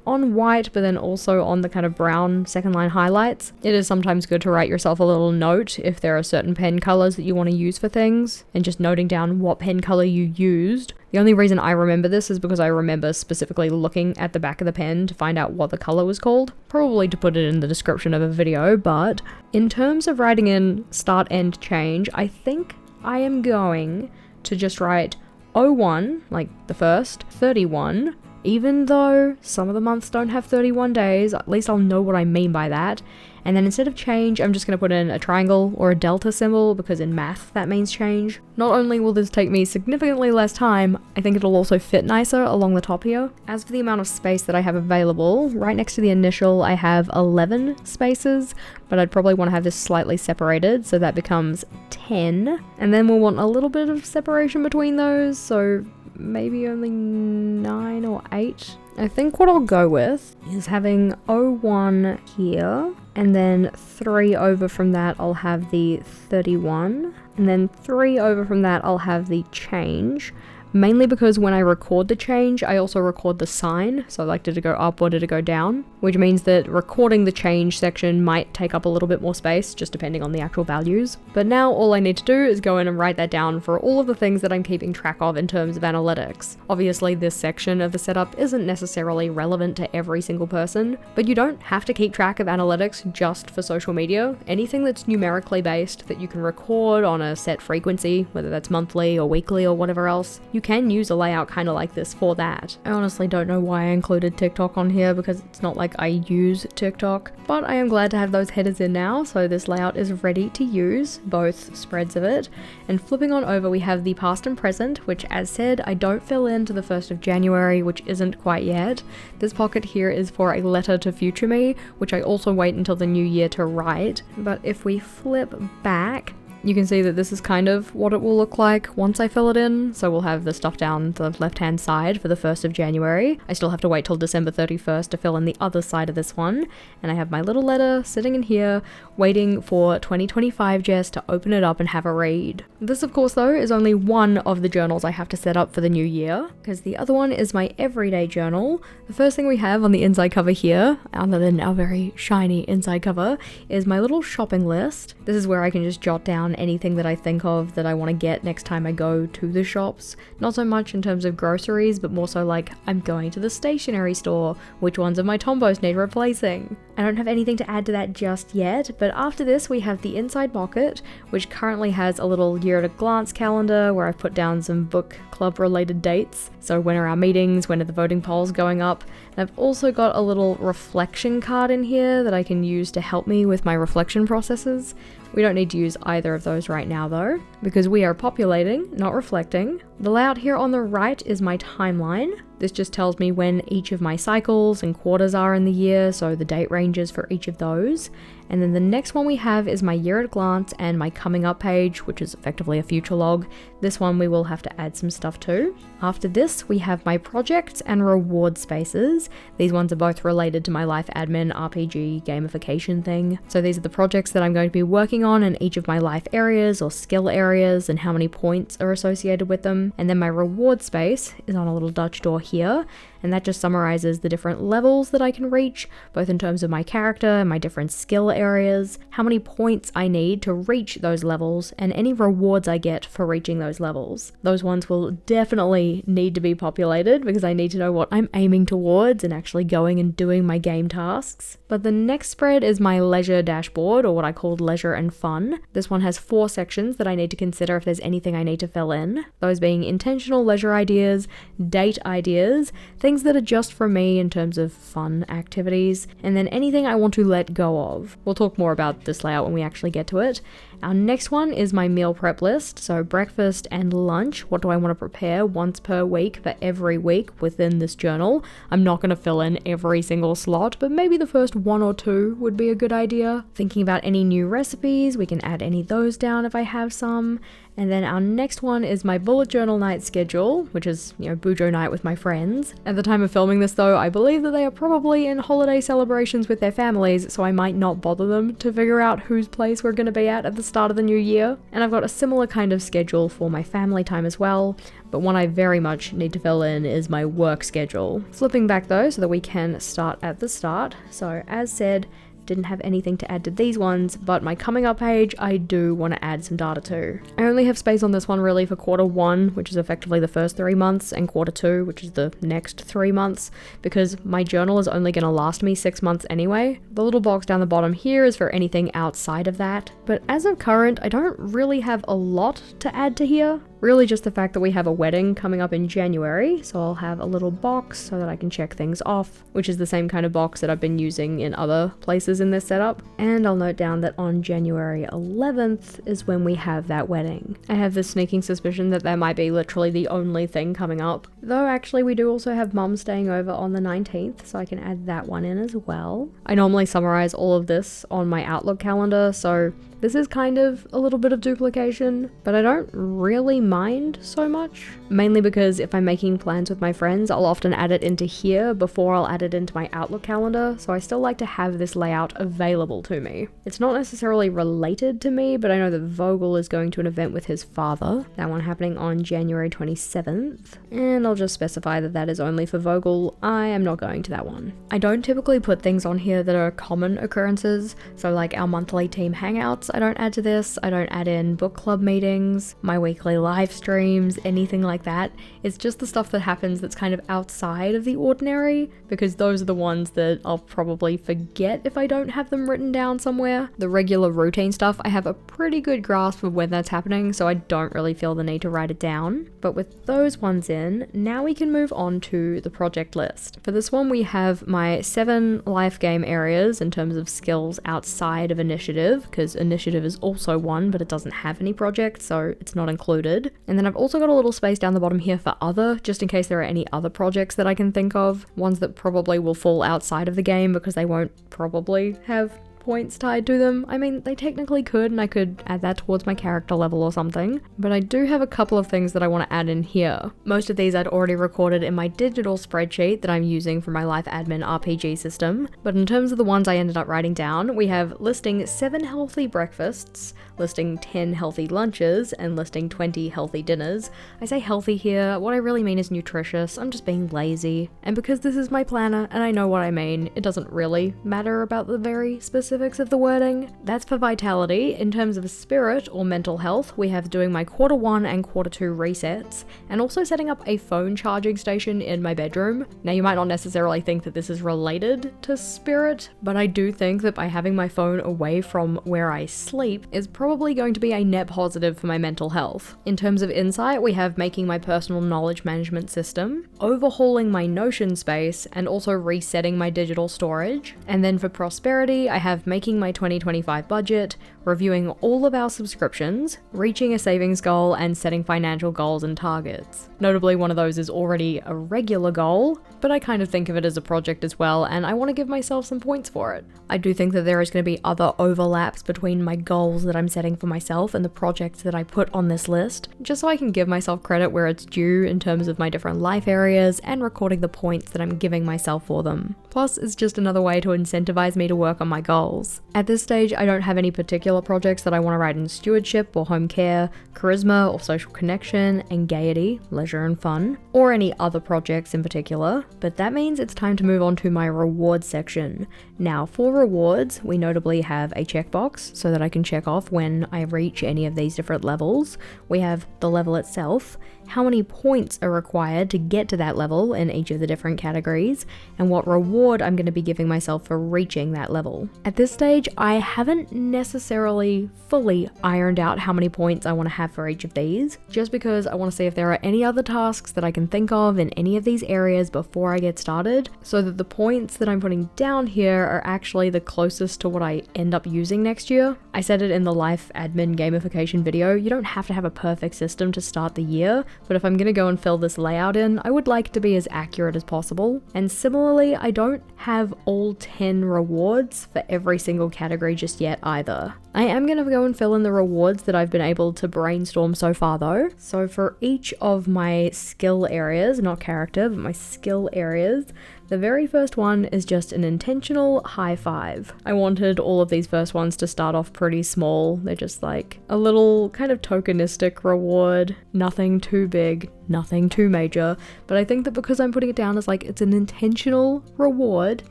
on white, but then also on the kind of brown second line highlights. It is sometimes good to write yourself a little note if there are certain pen colors that you want to use for things, and just noting down what pen color you used. The only reason I remember this is because I remember specifically looking at the back of the pen to find out what the color was called, probably to put it in the description of a video. But in terms of writing in start, end, change, I think I am going to just write 01, like the first, 31, even though some of the months don't have 31 days, at least I'll know what I mean by that. And then instead of change, I'm just going to put in a triangle or a delta symbol because in math that means change. Not only will this take me significantly less time, I think it'll also fit nicer along the top here. As for the amount of space that I have available, right next to the initial I have 11 spaces, but I'd probably want to have this slightly separated, so that becomes 10. And then we'll want a little bit of separation between those, so maybe only 9 or 8. I think what I'll go with is having 01 here, and then 3 over from that I'll have the 31, and then 3 over from that I'll have the change. mainly because when I record the change, I also record the sign. So like, did it go up or did it go down? Which means that recording the change section might take up a little bit more space, just depending on the actual values. But now all I need to do is go in and write that down for all of the things that I'm keeping track of in terms of analytics. Obviously, this section of the setup isn't necessarily relevant to every single person, but you don't have to keep track of analytics just for social media. Anything that's numerically based that you can record on a set frequency, whether that's monthly or weekly or whatever else, you can use a layout kind of like this for that. I honestly don't know why I included TikTok on here because it's not like I use TikTok, but I am glad to have those headers in now, so this layout is ready to use, both spreads of it. And flipping on over, we have the past and present, which as said, I don't fill in to the 1st of January, which isn't quite yet. This pocket here is for a letter to future me, which I also wait until the new year to write. But if we flip back, you can see that this is kind of what it will look like once I fill it in. So we'll have the stuff down the left-hand side for the 1st of January. I still have to wait till December 31st to fill in the other side of this one. And I have my little letter sitting in here, waiting for 2025 Jess to open it up and have a read. This, of course, though, is only one of the journals I have to set up for the new year, because the other one is my everyday journal. The first thing we have on the inside cover here, other than our very shiny inside cover, is my little shopping list. This is where I can just jot down anything that I think of that I want to get next time I go to the shops. Not so much in terms of groceries, but more so like, I'm going to the stationery store, which ones of my Tombos need replacing? I don't have anything to add to that just yet, but after this we have the inside pocket, which currently has a little year at a glance calendar where I've put down some book club related dates. So when are our meetings, when are the voting polls going up? And I've also got a little reflection card in here that I can use to help me with my reflection processes. We don't need to use either of those right now though, because we are populating, not reflecting. The layout here on the right is my timeline. This just tells me when each of my cycles and quarters are in the year, so the date ranges for each of those. And then the next one we have is my year at a glance and my coming up page, which is effectively a future log. This one we will have to add some stuff to. After this, we have my projects and reward spaces. These ones are both related to my life admin RPG gamification thing. So these are the projects that I'm going to be working on in each of my life areas or skill areas and how many points are associated with them. And then my reward space is on a little Dutch door here, and that just summarizes the different levels that I can reach, both in terms of my character and my different skill areas, how many points I need to reach those levels, and any rewards I get for reaching those levels. Those ones will definitely need to be populated because I need to know what I'm aiming towards and actually going and doing my game tasks. But the next spread is my leisure dashboard, or what I called leisure and fun. This one has 4 sections that I need to consider if there's anything I need to fill in. Those being intentional leisure ideas, date ideas, things that are just for me in terms of fun activities, and then anything I want to let go of. We'll talk more about this layout when we actually get to it. Our next one is my meal prep list, so breakfast and lunch. What do I want to prepare once per week for every week within this journal? I'm not going to fill in every single slot, but maybe the first 1 or 2 would be a good idea. Thinking about any new recipes, we can add any of those down if I have some. And then our next one is my bullet journal night schedule, which is, Bujo night with my friends. At the time of filming this though, I believe that they are probably in holiday celebrations with their families, so I might not bother them to figure out whose place we're going to be at the start of the new year. And I've got a similar kind of schedule for my family time as well, but one I very much need to fill in is my work schedule. Flipping back though, so that we can start at the start. So as said, didn't have anything to add to these ones, but my coming up page I do want to add some data to. I only have space on this one really for quarter 1, which is effectively the first 3 months, and quarter 2, which is the next 3 months, because my journal is only going to last me 6 months anyway. The little box down the bottom here is for anything outside of that, but as of current, I don't really have a lot to add to here. Really just the fact that we have a wedding coming up in January, so I'll have a little box so that I can check things off, which is the same kind of box that I've been using in other places in this setup. And I'll note down that on January 11th is when we have that wedding. I have this sneaking suspicion that might be literally the only thing coming up. Though actually we do also have mum staying over on the 19th, so I can add that one in as well. I normally summarize all of this on my Outlook calendar, so This is kind of a little bit of duplication, but I don't really mind so much. Mainly because if I'm making plans with my friends, I'll often add it into here before I'll add it into my Outlook calendar, so I still like to have this layout available to me. It's not necessarily related to me, but I know that Vogel is going to an event with his father, that one happening on January 27th, and I'll just specify that that is only for Vogel. I am not going to that one. I don't typically put things on here that are common occurrences, so like our monthly team hangouts, I don't add to this. I don't add in book club meetings, my weekly live streams, anything like that. It's just the stuff that happens that's kind of outside of the ordinary, because those are the ones that I'll probably forget if I don't have them written down somewhere. The regular routine stuff, I have a pretty good grasp of when that's happening, so I don't really feel the need to write it down. But with those ones in, now we can move on to the project list. For this one, we have my 7 life game areas in terms of skills outside of initiative, because initiative is also one, but it doesn't have any projects, so it's not included. And then I've also got a little space down the bottom here for other, just in case there are any other projects that I can think of, ones that probably will fall outside of the game because they won't probably have points tied to them. I mean, they technically could, and I could add that towards my character level or something, but I do have a couple of things that I want to add in here. Most of these I'd already recorded in my digital spreadsheet that I'm using for my Life Admin RPG system, but in terms of the ones I ended up writing down, we have listing 7 healthy breakfasts, listing 10 healthy lunches, and listing 20 healthy dinners. I say healthy here, what I really mean is nutritious. I'm just being lazy. And because this is my planner and I know what I mean, it doesn't really matter about the very specifics of the wording. That's for vitality. In terms of spirit or mental health, we have doing my quarter 1 and quarter 2 resets, and also setting up a phone charging station in my bedroom. Now, you might not necessarily think that this is related to spirit, but I do think that by having my phone away from where I sleep is probably going to be a net positive for my mental health. In terms of insight, we have making my personal knowledge management system, overhauling my Notion space, and also resetting my digital storage. And then for prosperity, I have making my 2025 budget, reviewing all of our subscriptions, reaching a savings goal, and setting financial goals and targets. Notably, one of those is already a regular goal, but I kind of think of it as a project as well, and I want to give myself some points for it. I do think that there is going to be other overlaps between my goals that I'm setting for myself and the projects that I put on this list, just so I can give myself credit where it's due in terms of my different life areas and recording the points that I'm giving myself for them. Plus, it's just another way to incentivize me to work on my goals. At this stage, I don't have any particular projects that I want to write in stewardship or home care, charisma or social connection, anxiety, leisure and fun, or any other projects in particular, but that means it's time to move on to my rewards section. Now, for rewards, we notably have a checkbox so that I can check off when I reach any of these different levels. We have the level itself, how many points are required to get to that level in each of the different categories, and what reward I'm going to be giving myself for reaching that level. At this stage, I haven't necessarily fully ironed out how many points I want to have for each of these, just because I want to see if there are any other tasks that I can think of in any of these areas before I get started, so that the points that I'm putting down here are actually the closest to what I end up using next year. I said it in the Life Admin gamification video, you don't have to have a perfect system to start the year, but if I'm gonna go and fill this layout in, I would like to be as accurate as possible. And similarly, I don't have all 10 rewards for every single category just yet either. I am gonna go and fill in the rewards that I've been able to brainstorm so far though. So for each of my skill areas, not character, but my skill areas, the very first one is just an intentional high five. I wanted all of these first ones to start off pretty small. They're just like a little kind of tokenistic reward, nothing too big, nothing too major, but I think that because I'm putting it down as like it's an intentional reward,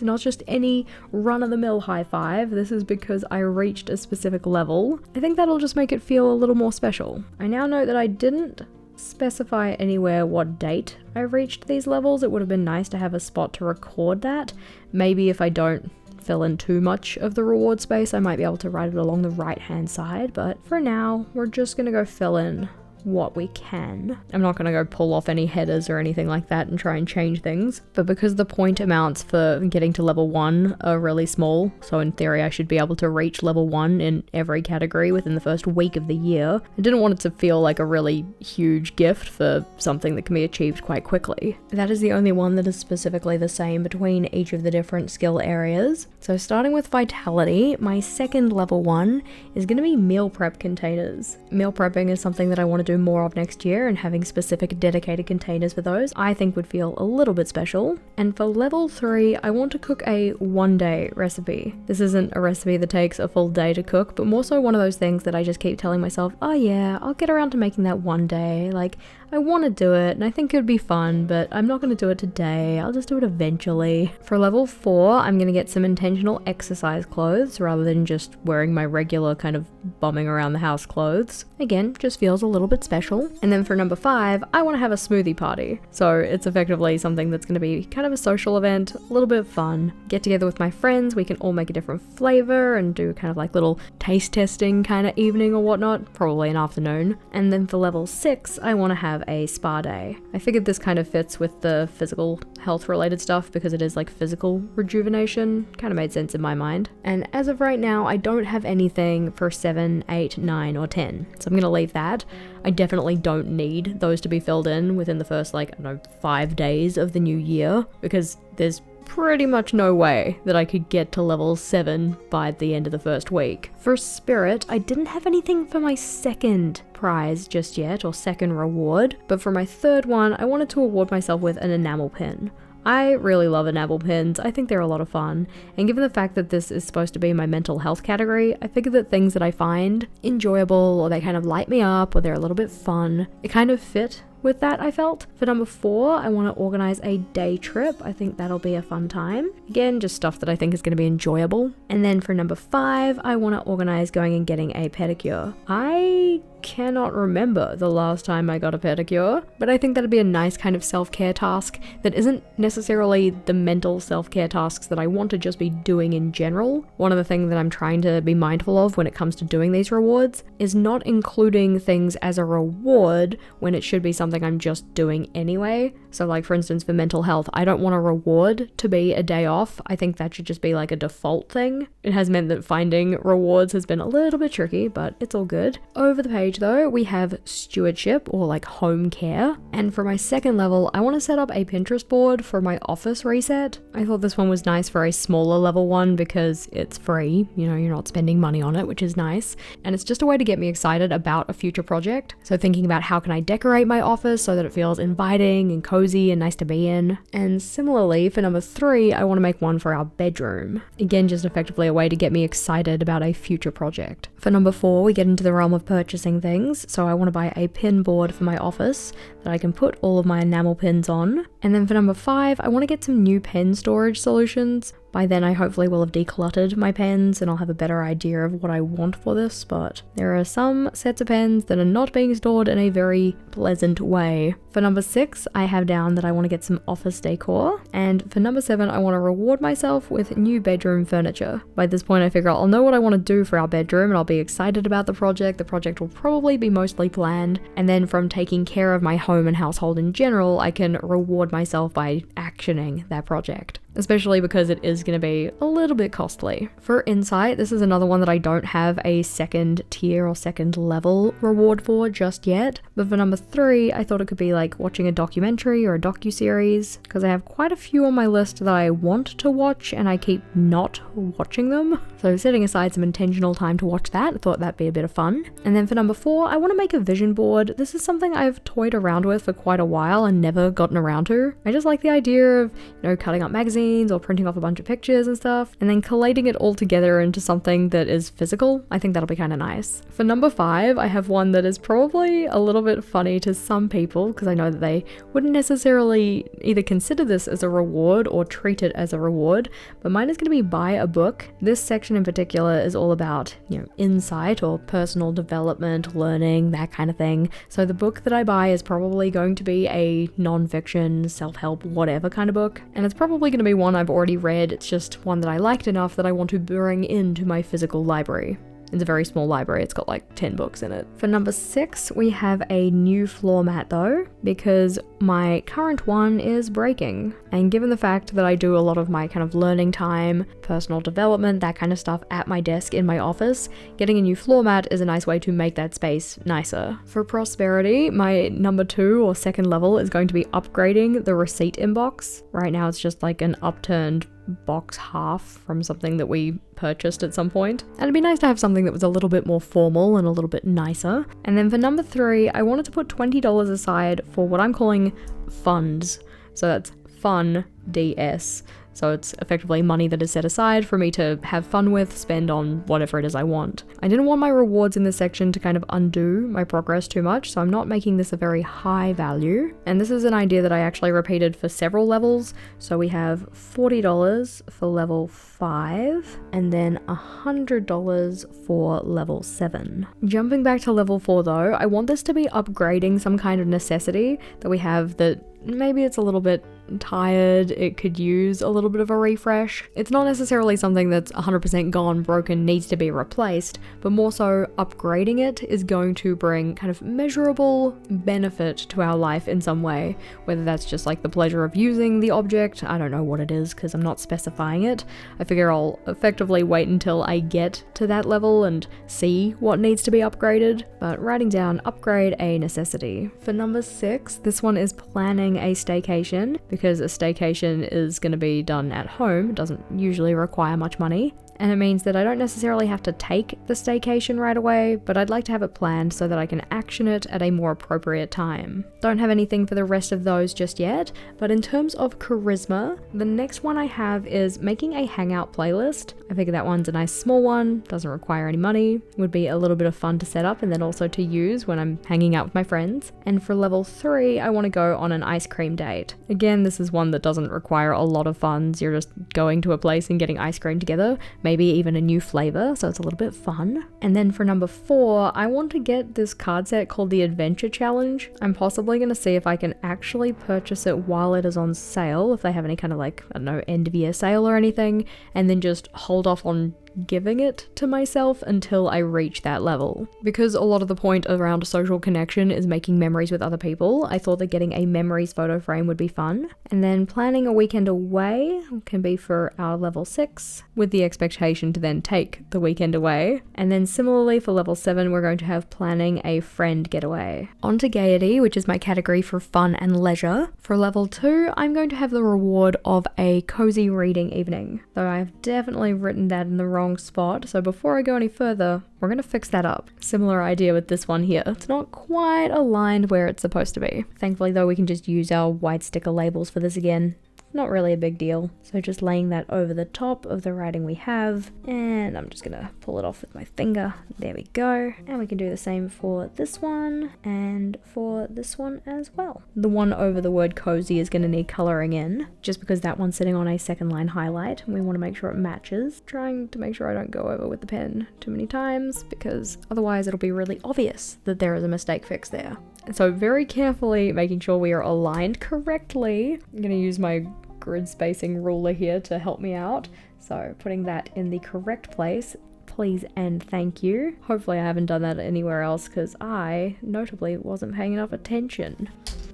not just any run-of-the-mill high five, this is because I reached a specific level, I think that'll just make it feel a little more special. I now know that I didn't specify anywhere what date I reached these levels. It would have been nice to have a spot to record that. Maybe if I don't fill in too much of the reward space, I might be able to write it along the right hand side, but for now we're just gonna go fill in what we can. I'm not going to go pull off any headers or anything like that and try and change things, but because the point amounts for getting to level 1 are really small, so in theory I should be able to reach level 1 in every category within the first week of the year. I didn't want it to feel like a really huge gift for something that can be achieved quite quickly. That is the only one that is specifically the same between each of the different skill areas. So starting with vitality, my second level 1 is going to be meal prep containers. Meal prepping is something that I want to do more of next year, and having specific dedicated containers for those I think would feel a little bit special. And for level 3, I want to cook a one-day recipe. This isn't a recipe that takes a full day to cook, but more so one of those things that I just keep telling myself, oh yeah, I'll get around to making that one day. Like, I want to do it and I think it would be fun, but I'm not going to do it today. I'll just do it eventually. For level 4, I'm going to get some intentional exercise clothes rather than just wearing my regular kind of bumming around the house clothes. Again, just feels a little bit special. And then for number 5, I want to have a smoothie party. So it's effectively something that's going to be kind of a social event, a little bit fun. Get together with my friends, we can all make a different flavor and do kind of like little taste testing kind of evening or whatnot, probably an afternoon. And then for level 6, I want to have a spa day. I figured this kind of fits with the physical health related stuff because it is like physical rejuvenation. Kind of made sense in my mind. And as of right now, I don't have anything for 7, 8, 9, or 10. So I'm going to leave that. I definitely don't need those to be filled in within the first, like, I don't know, 5 days of the new year, because there's pretty much no way that I could get to level 7 by the end of the first week. For spirit, I didn't have anything for my second prize just yet, or second reward, but for my third one, I wanted to award myself with an enamel pin. I really love enamel pins. I think they're a lot of fun, and given the fact that this is supposed to be my mental health category, I figured that things that I find enjoyable, or they kind of light me up, or they're a little bit fun, it kind of fit with that, I felt. For number 4, I want to organize a day trip. I think that'll be a fun time. Again, just stuff that I think is going to be enjoyable. And then for number 5, I want to organize going and getting a pedicure. I cannot remember the last time I got a pedicure, but I think that'd be a nice kind of self-care task that isn't necessarily the mental self-care tasks that I want to just be doing in general. One of the things that I'm trying to be mindful of when it comes to doing these rewards is not including things as a reward when it should be something I'm just doing anyway. So like, for instance, for mental health, I don't want a reward to be a day off. I think that should just be like a default thing. It has meant that finding rewards has been a little bit tricky, but it's all good. Over the page though, we have stewardship, or like home care. And for my second level, I want to set up a Pinterest board for my office reset. I thought this one was nice for a smaller level one because it's free, you know, you're not spending money on it, which is nice. And it's just a way to get me excited about a future project. So thinking about how can I decorate my office so that it feels inviting and cozy and nice to be in. And similarly, for number 3, I want to make one for our bedroom. Again, just effectively a way to get me excited about a future project. For number 4, we get into the realm of purchasing things. So I want to buy a pin board for my office that I can put all of my enamel pins on. And then for number 5, I want to get some new pen storage solutions. By then I hopefully will have decluttered my pens and I'll have a better idea of what I want for this, but there are some sets of pens that are not being stored in a very pleasant way. For number 6, I have down that I want to get some office decor, and for number 7, I want to reward myself with new bedroom furniture. By this point I figure I'll know what I want to do for our bedroom and I'll be excited about the project. The project will probably be mostly planned, and then from taking care of my home and household in general, I can reward myself by actioning that project. Especially because it is going to be a little bit costly. For insight, this is another one that I don't have a second tier or second level reward for just yet. But for number 3, I thought it could be like watching a documentary or a docuseries, because I have quite a few on my list that I want to watch and I keep not watching them. So setting aside some intentional time to watch that, I thought that'd be a bit of fun. And then for number 4, I want to make a vision board. This is something I've toyed around with for quite a while and never gotten around to. I just like the idea of, you know, cutting up magazines or printing off a bunch of pictures and stuff, and then collating it all together into something that is physical. I think that'll be kind of nice. For number 5, I have one that is probably a little bit funny to some people, because I know that they wouldn't necessarily either consider this as a reward or treat it as a reward, but mine is going to be buy a book. This section in particular is all about, you know, insight or personal development, learning, that kind of thing. So the book that I buy is probably going to be a non-fiction, self-help, whatever kind of book, and it's probably going to be one I've already read. It's just one that I liked enough that I want to bring into my physical library. It's a very small library. It's got like 10 books in it. For number 6, we have a new floor mat though, because my current one is breaking. And given the fact that I do a lot of my kind of learning time, personal development, that kind of stuff at my desk in my office, getting a new floor mat is a nice way to make that space nicer. For prosperity, my number 2 or second level is going to be upgrading the receipt inbox. Right now it's just like an upturned box half from something that we purchased at some point. And it'd be nice to have something that was a little bit more formal and a little bit nicer. And then for number 3, I wanted to put $20 aside for what I'm calling funds. So that's fun DS. So it's effectively money that is set aside for me to have fun with, spend on whatever it is I want. I didn't want my rewards in this section to kind of undo my progress too much, so I'm not making this a very high value. And this is an idea that I actually repeated for several levels. So we have $40 for level 5, and then $100 for level 7. Jumping back to level 4 though, I want this to be upgrading some kind of necessity that we have that maybe it's a little bit tired, it could use a little bit of a refresh. It's not necessarily something that's 100% gone, broken, needs to be replaced, but more so upgrading it is going to bring kind of measurable benefit to our life in some way, whether that's just like the pleasure of using the object. I don't know what it is because I'm not specifying it. I figure I'll effectively wait until I get to that level and see what needs to be upgraded, but writing down upgrade a necessity. For number 6, this one is planning a staycation, because a staycation is going to be done at home. It doesn't usually require much money. And it means that I don't necessarily have to take the staycation right away, but I'd like to have it planned so that I can action it at a more appropriate time. Don't have anything for the rest of those just yet, but in terms of charisma, the next one I have is making a hangout playlist. I figure that one's a nice small one, doesn't require any money, would be a little bit of fun to set up and then also to use when I'm hanging out with my friends. And for level 3, I want to go on an ice cream date. Again, this is one that doesn't require a lot of funds. You're just going to a place and getting ice cream together. Maybe even a new flavor, so it's a little bit fun. And then for number 4, I want to get this card set called the Adventure Challenge. I'm possibly going to see if I can actually purchase it while it is on sale, if they have any kind of like, I don't know, end of year sale or anything, and then just hold off on giving it to myself until I reach that level. Because a lot of the point around social connection is making memories with other people, I thought that getting a memories photo frame would be fun. And then planning a weekend away can be for our level 6, with the expectation to then take the weekend away. And then similarly for level 7, we're going to have planning a friend getaway. On to Gaiety, which is my category for fun and leisure. For level 2, I'm going to have the reward of a cozy reading evening, though I've definitely written that in the wrong spot, so before I go any further, we're going to fix that up. Similar idea with this one here. It's not quite aligned where it's supposed to be. Thankfully though, we can just use our white sticker labels for this again. Not really a big deal. So just laying that over the top of the writing we have, and I'm just gonna pull it off with my finger. There we go. And we can do the same for this one and for this one as well. The one over the word cozy is gonna need coloring in, just because that one's sitting on a second line highlight and we want to make sure it matches. Trying to make sure I don't go over with the pen too many times, because otherwise it'll be really obvious that there is a mistake fix there. And so very carefully making sure we are aligned correctly. I'm gonna use my grid spacing ruler here to help me out. So putting that in the correct place, please and thank you. Hopefully I haven't done that anywhere else because I notably wasn't paying enough attention.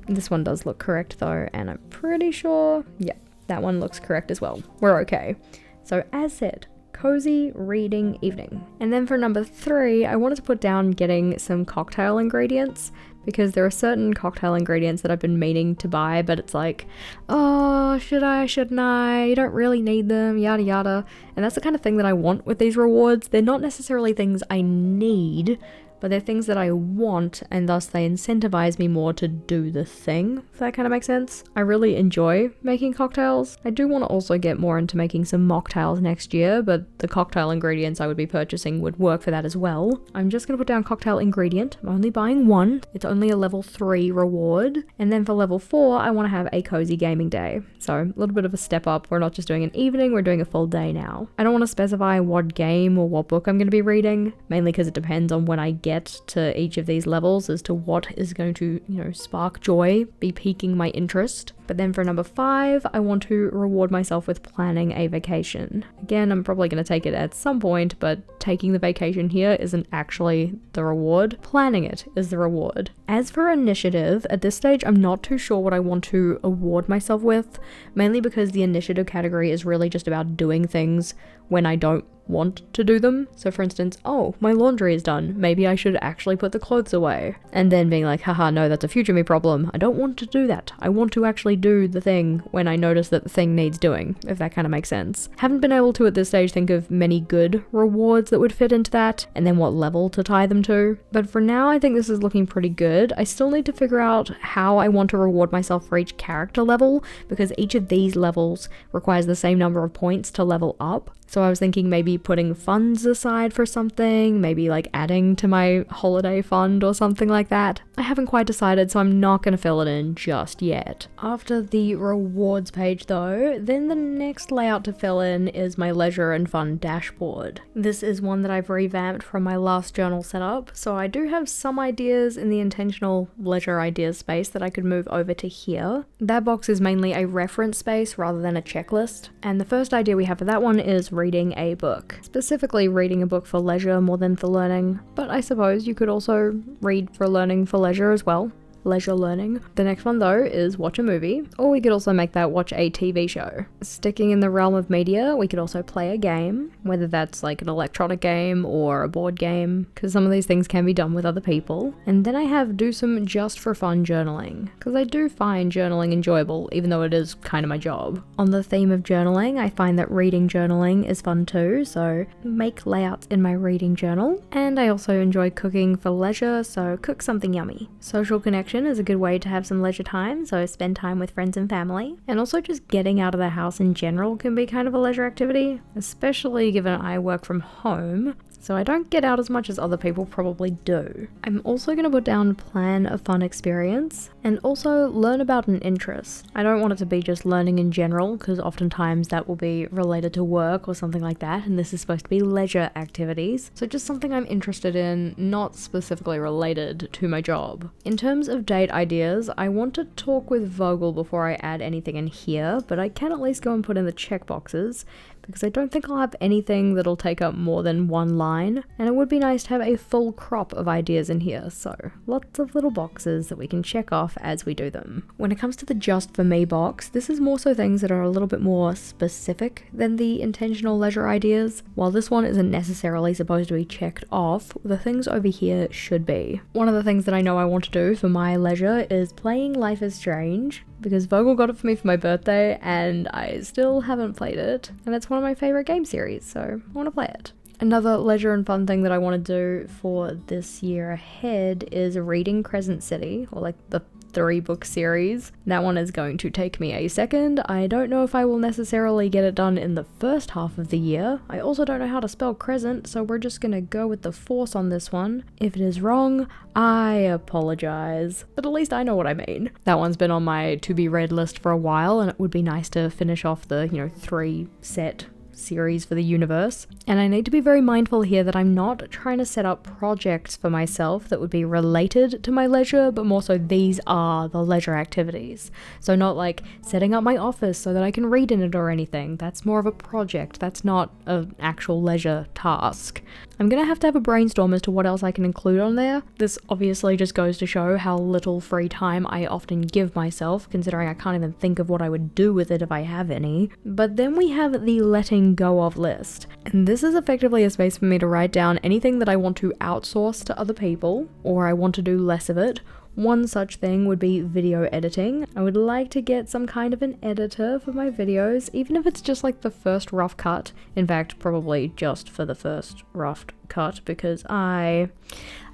This one does look correct though, and I'm pretty sure, yeah, that one looks correct as well. We're okay. So as said, cozy reading evening. And then for number 3, I wanted to put down getting some cocktail ingredients, because there are certain cocktail ingredients that I've been meaning to buy, but it's like, oh, should I, shouldn't I? You don't really need them, yada yada. And that's the kind of thing that I want with these rewards. They're not necessarily things I need, but they're things that I want, and thus they incentivize me more to do the thing, if that kind of makes sense. I really enjoy making cocktails. I do want to also get more into making some mocktails next year, but the cocktail ingredients I would be purchasing would work for that as well. I'm just going to put down cocktail ingredient. I'm only buying one. It's only a level 3 reward. And then for level 4, I want to have a cozy gaming day. So a little bit of a step up. We're not just doing an evening, we're doing a full day now. I don't want to specify what game or what book I'm going to be reading, mainly because it depends on when I get to each of these levels as to what is going to, spark joy, be piquing my interest. But then for number 5, I want to reward myself with planning a vacation. Again, I'm probably going to take it at some point, but taking the vacation here isn't actually the reward. Planning it is the reward. As for initiative, at this stage, I'm not too sure what I want to award myself with, mainly because the initiative category is really just about doing things when I don't want to do them. So for instance, oh, my laundry is done, maybe I should actually put the clothes away. And then being like, haha, no, that's a future me problem. I don't want to do that. I want to actually do the thing when I notice that the thing needs doing, if that kind of makes sense. Haven't been able to at this stage think of many good rewards that would fit into that, and then what level to tie them to. But for now, I think this is looking pretty good. I still need to figure out how I want to reward myself for each character level, because each of these levels requires the same number of points to level up. So I was thinking maybe putting funds aside for something, maybe like adding to my holiday fund or something like that. I haven't quite decided, so I'm not going to fill it in just yet. After the rewards page though, then the next layout to fill in is my leisure and fun dashboard. This is one that I've revamped from my last journal setup, so I do have some ideas in the intentional leisure ideas space that I could move over to here. That box is mainly a reference space rather than a checklist, and the first idea we have for that one is reading a book. Specifically reading a book for leisure more than for learning, but I suppose you could also read for learning for leisure as well. Leisure learning. The next one though is watch a movie, or we could also make that watch a TV show. Sticking in the realm of media, we could also play a game, whether that's like an electronic game or a board game, because some of these things can be done with other people. And then I have do some just for fun journaling, because I do find journaling enjoyable, even though it is kind of my job. On the theme of journaling, I find that reading journaling is fun too, so make layouts in my reading journal. And I also enjoy cooking for leisure, so cook something yummy. Social connection is a good way to have some leisure time, so spend time with friends and family. And also just getting out of the house in general can be kind of a leisure activity, especially given I work from home, so I don't get out as much as other people probably do. I'm also going to put down plan a fun experience, and also learn about an interest. I don't want it to be just learning in general, because oftentimes that will be related to work or something like that, and this is supposed to be leisure activities, so just something I'm interested in, not specifically related to my job. In terms of date ideas, I want to talk with Vogel before I add anything in here, but I can at least go and put in the checkboxes, because I don't think I'll have anything that'll take up more than one line, and it would be nice to have a full crop of ideas in here, so lots of little boxes that we can check off as we do them. When it comes to the just for me box, this is more so things that are a little bit more specific than the intentional leisure ideas. While this one isn't necessarily supposed to be checked off, the things over here should be. One of the things that I know I want to do for my leisure is playing Life is Strange, because Vogel got it for me for my birthday and I still haven't played it, and it's one of my favorite game series, so I want to play it. Another leisure and fun thing that I want to do for this year ahead is reading Crescent City, or like the 3-book series. That one is going to take me a second. I don't know if I will necessarily get it done in the first half of the year. I also don't know how to spell crescent, so we're just gonna go with the force on this one. If it is wrong, I apologize, but at least I know what I mean. That one's been on my to be read list for a while, and it would be nice to finish off the, 3 set series for the universe. And I need to be very mindful here that I'm not trying to set up projects for myself that would be related to my leisure, but more so these are the leisure activities. So not like setting up my office so that I can read in it or anything. That's more of a project. That's not an actual leisure task. I'm gonna have to have a brainstorm as to what else I can include on there. This obviously just goes to show how little free time I often give myself, considering I can't even think of what I would do with it if I have any. But then we have the letting go of list, and this is effectively a space for me to write down anything that I want to outsource to other people, or I want to do less of it. One such thing would be video editing. I would like to get some kind of an editor for my videos, even if it's just like the first rough cut. In fact, probably just for the first rough cut, because I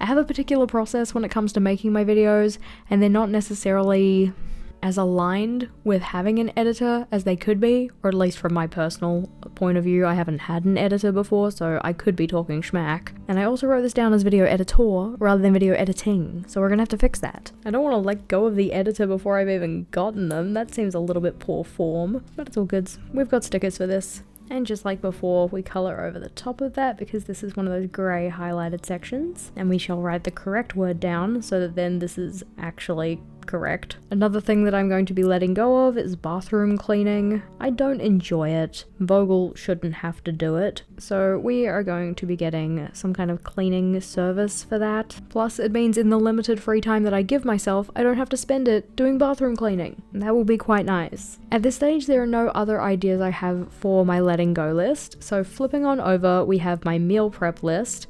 have a particular process when it comes to making my videos, and they're not necessarily as aligned with having an editor as they could be, or at least from my personal point of view. I haven't had an editor before, so I could be talking schmack. And I also wrote this down as video editor rather than video editing, so we're gonna have to fix that. I don't want to let go of the editor before I've even gotten them. That seems a little bit poor form, but it's all good. We've got stickers for this. And just like before, we colour over the top of that because this is one of those grey highlighted sections, and we shall write the correct word down so that then this is actually correct. Another thing that I'm going to be letting go of is bathroom cleaning. I don't enjoy it. Vogel shouldn't have to do it. So we are going to be getting some kind of cleaning service for that. Plus it means in the limited free time that I give myself, I don't have to spend it doing bathroom cleaning. That will be quite nice. At this stage, there are no other ideas I have for my letting go list. So flipping on over, we have my meal prep list,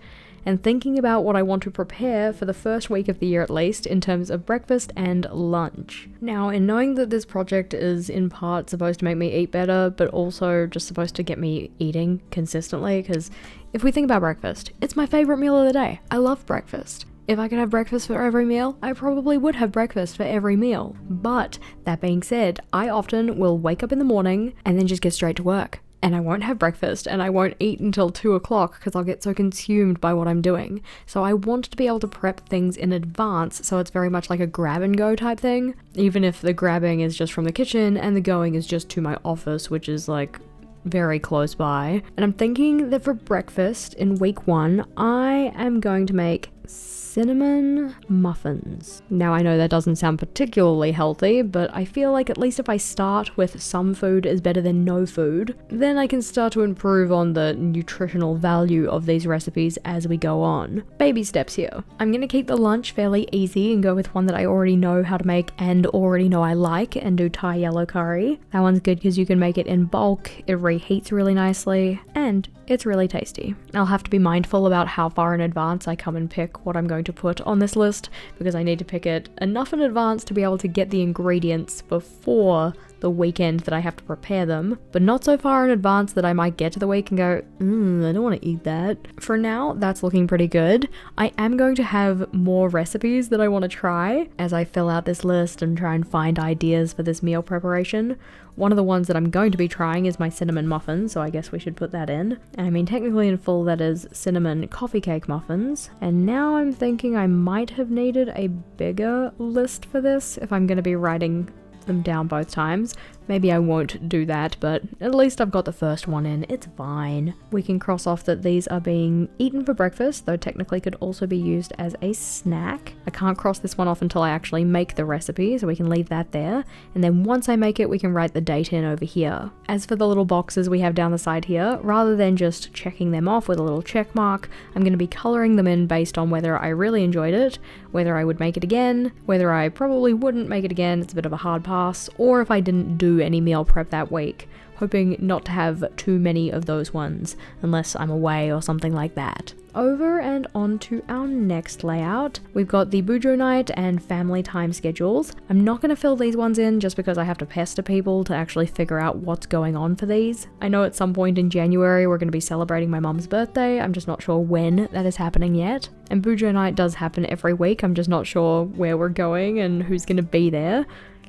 and thinking about what I want to prepare for the first week of the year at least in terms of breakfast and lunch. Now, in knowing that this project is in part supposed to make me eat better, but also just supposed to get me eating consistently, because if we think about breakfast, it's my favorite meal of the day. I love breakfast. If I could have breakfast for every meal, I probably would have breakfast for every meal. But that being said, I often will wake up in the morning and then just get straight to work. And I won't have breakfast, and I won't eat until 2 o'clock because I'll get so consumed by what I'm doing. So I want to be able to prep things in advance, so it's very much like a grab and go type thing, even if the grabbing is just from the kitchen and the going is just to my office, which is like very close by. And I'm thinking that for breakfast in week 1, I am going to make cinnamon muffins. Now I know that doesn't sound particularly healthy, but I feel like at least if I start with some food is better than no food, then I can start to improve on the nutritional value of these recipes as we go on. Baby steps here. I'm gonna keep the lunch fairly easy and go with one that I already know how to make and already know I like, and do Thai yellow curry. That one's good because you can make it in bulk, it reheats really nicely, and it's really tasty. I'll have to be mindful about how far in advance I come and pick what I'm going to put on this list, because I need to pick it enough in advance to be able to get the ingredients before the weekend that I have to prepare them, but not so far in advance that I might get to the week and go, I don't want to eat that. For now, that's looking pretty good. I am going to have more recipes that I want to try as I fill out this list and try and find ideas for this meal preparation. One of the ones that I'm going to be trying is my cinnamon muffins, so I guess we should put that in. And I mean, technically in full, that is cinnamon coffee cake muffins. And now I'm thinking I might have needed a bigger list for this if I'm going to be writing them down both times. Maybe I won't do that, but at least I've got the first one in. It's fine. We can cross off that these are being eaten for breakfast, though technically could also be used as a snack. I can't cross this one off until I actually make the recipe, so we can leave that there. And then once I make it, we can write the date in over here. As for the little boxes we have down the side here, rather than just checking them off with a little check mark, I'm going to be coloring them in based on whether I really enjoyed it, whether I would make it again, whether I probably wouldn't make it again, it's a bit of a hard pass, or if I didn't do any meal prep that week, hoping not to have too many of those ones unless I'm away or something like that. Over and on to our next layout. We've got the Bujo night and family time schedules. I'm not going to fill these ones in just because I have to pester people to actually figure out what's going on for these. I know at some point in January we're going to be celebrating my mum's birthday. I'm just not sure when that is happening yet. And Bujo night does happen every week. I'm just not sure where we're going and who's going to be there.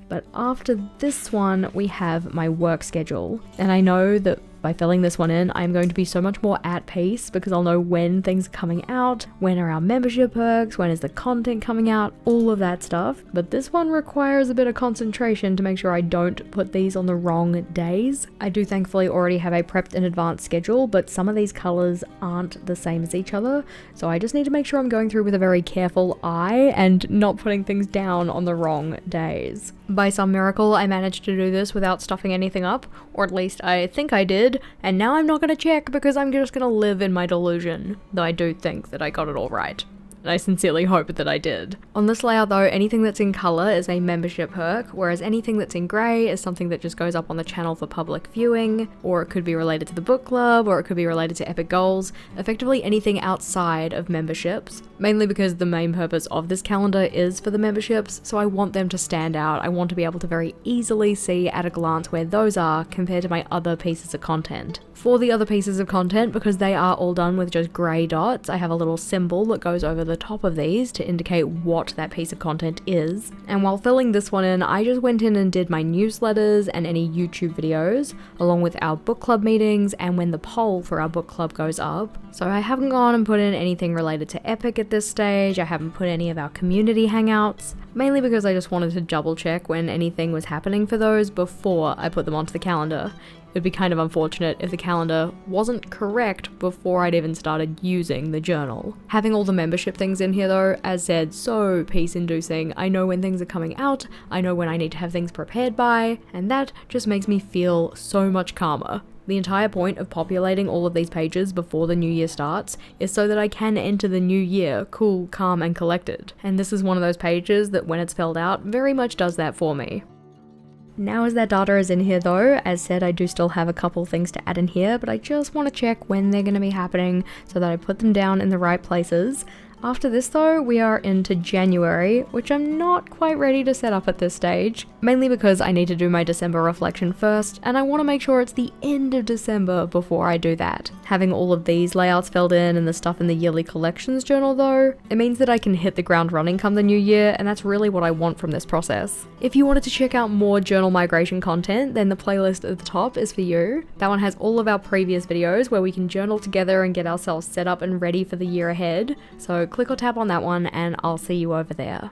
But after this one, we have my work schedule. And I know that by filling this one in, I'm going to be so much more at peace because I'll know when things are coming out, when are our membership perks, when is the content coming out, all of that stuff. But this one requires a bit of concentration to make sure I don't put these on the wrong days. I do thankfully already have a prepped in advance schedule, but some of these colors aren't the same as each other. So I just need to make sure I'm going through with a very careful eye and not putting things down on the wrong days. By some miracle, I managed to do this without stuffing anything up, or at least I think I did, and now I'm not going to check because I'm just going to live in my delusion, though I do think that I got it all right. And I sincerely hope that I did. On this layout though, anything that's in colour is a membership perk, whereas anything that's in grey is something that just goes up on the channel for public viewing, or it could be related to the book club, or it could be related to epic goals, effectively anything outside of memberships, mainly because the main purpose of this calendar is for the memberships, so I want them to stand out. I want to be able to very easily see at a glance where those are compared to my other pieces of content. For the other pieces of content, because they are all done with just grey dots, I have a little symbol that goes over the top of these to indicate what that piece of content is. And while filling this one in, I just went in and did my newsletters and any YouTube videos, along with our book club meetings and when the poll for our book club goes up. So I haven't gone and put in anything related to Epic at this stage. I haven't put any of our community hangouts, mainly because I just wanted to double check when anything was happening for those before I put them onto the calendar. It'd be kind of unfortunate if the calendar wasn't correct before I'd even started using the journal. Having all the membership things in here though, as said, so peace-inducing. I know when things are coming out, I know when I need to have things prepared by, and that just makes me feel so much calmer. The entire point of populating all of these pages before the new year starts is so that I can enter the new year cool, calm, and collected. And this is one of those pages that when it's filled out very much does that for me. Now as that data is in here though, as said, I do still have a couple things to add in here, but I just want to check when they're going to be happening so that I put them down in the right places. After this though, we are into January, which I'm not quite ready to set up at this stage, mainly because I need to do my December reflection first, and I want to make sure it's the end of December before I do that. Having all of these layouts filled in and the stuff in the yearly collections journal though, it means that I can hit the ground running come the new year, and that's really what I want from this process. If you wanted to check out more journal migration content, then the playlist at the top is for you. That one has all of our previous videos where we can journal together and get ourselves set up and ready for the year ahead, so click or tap on that one and I'll see you over there.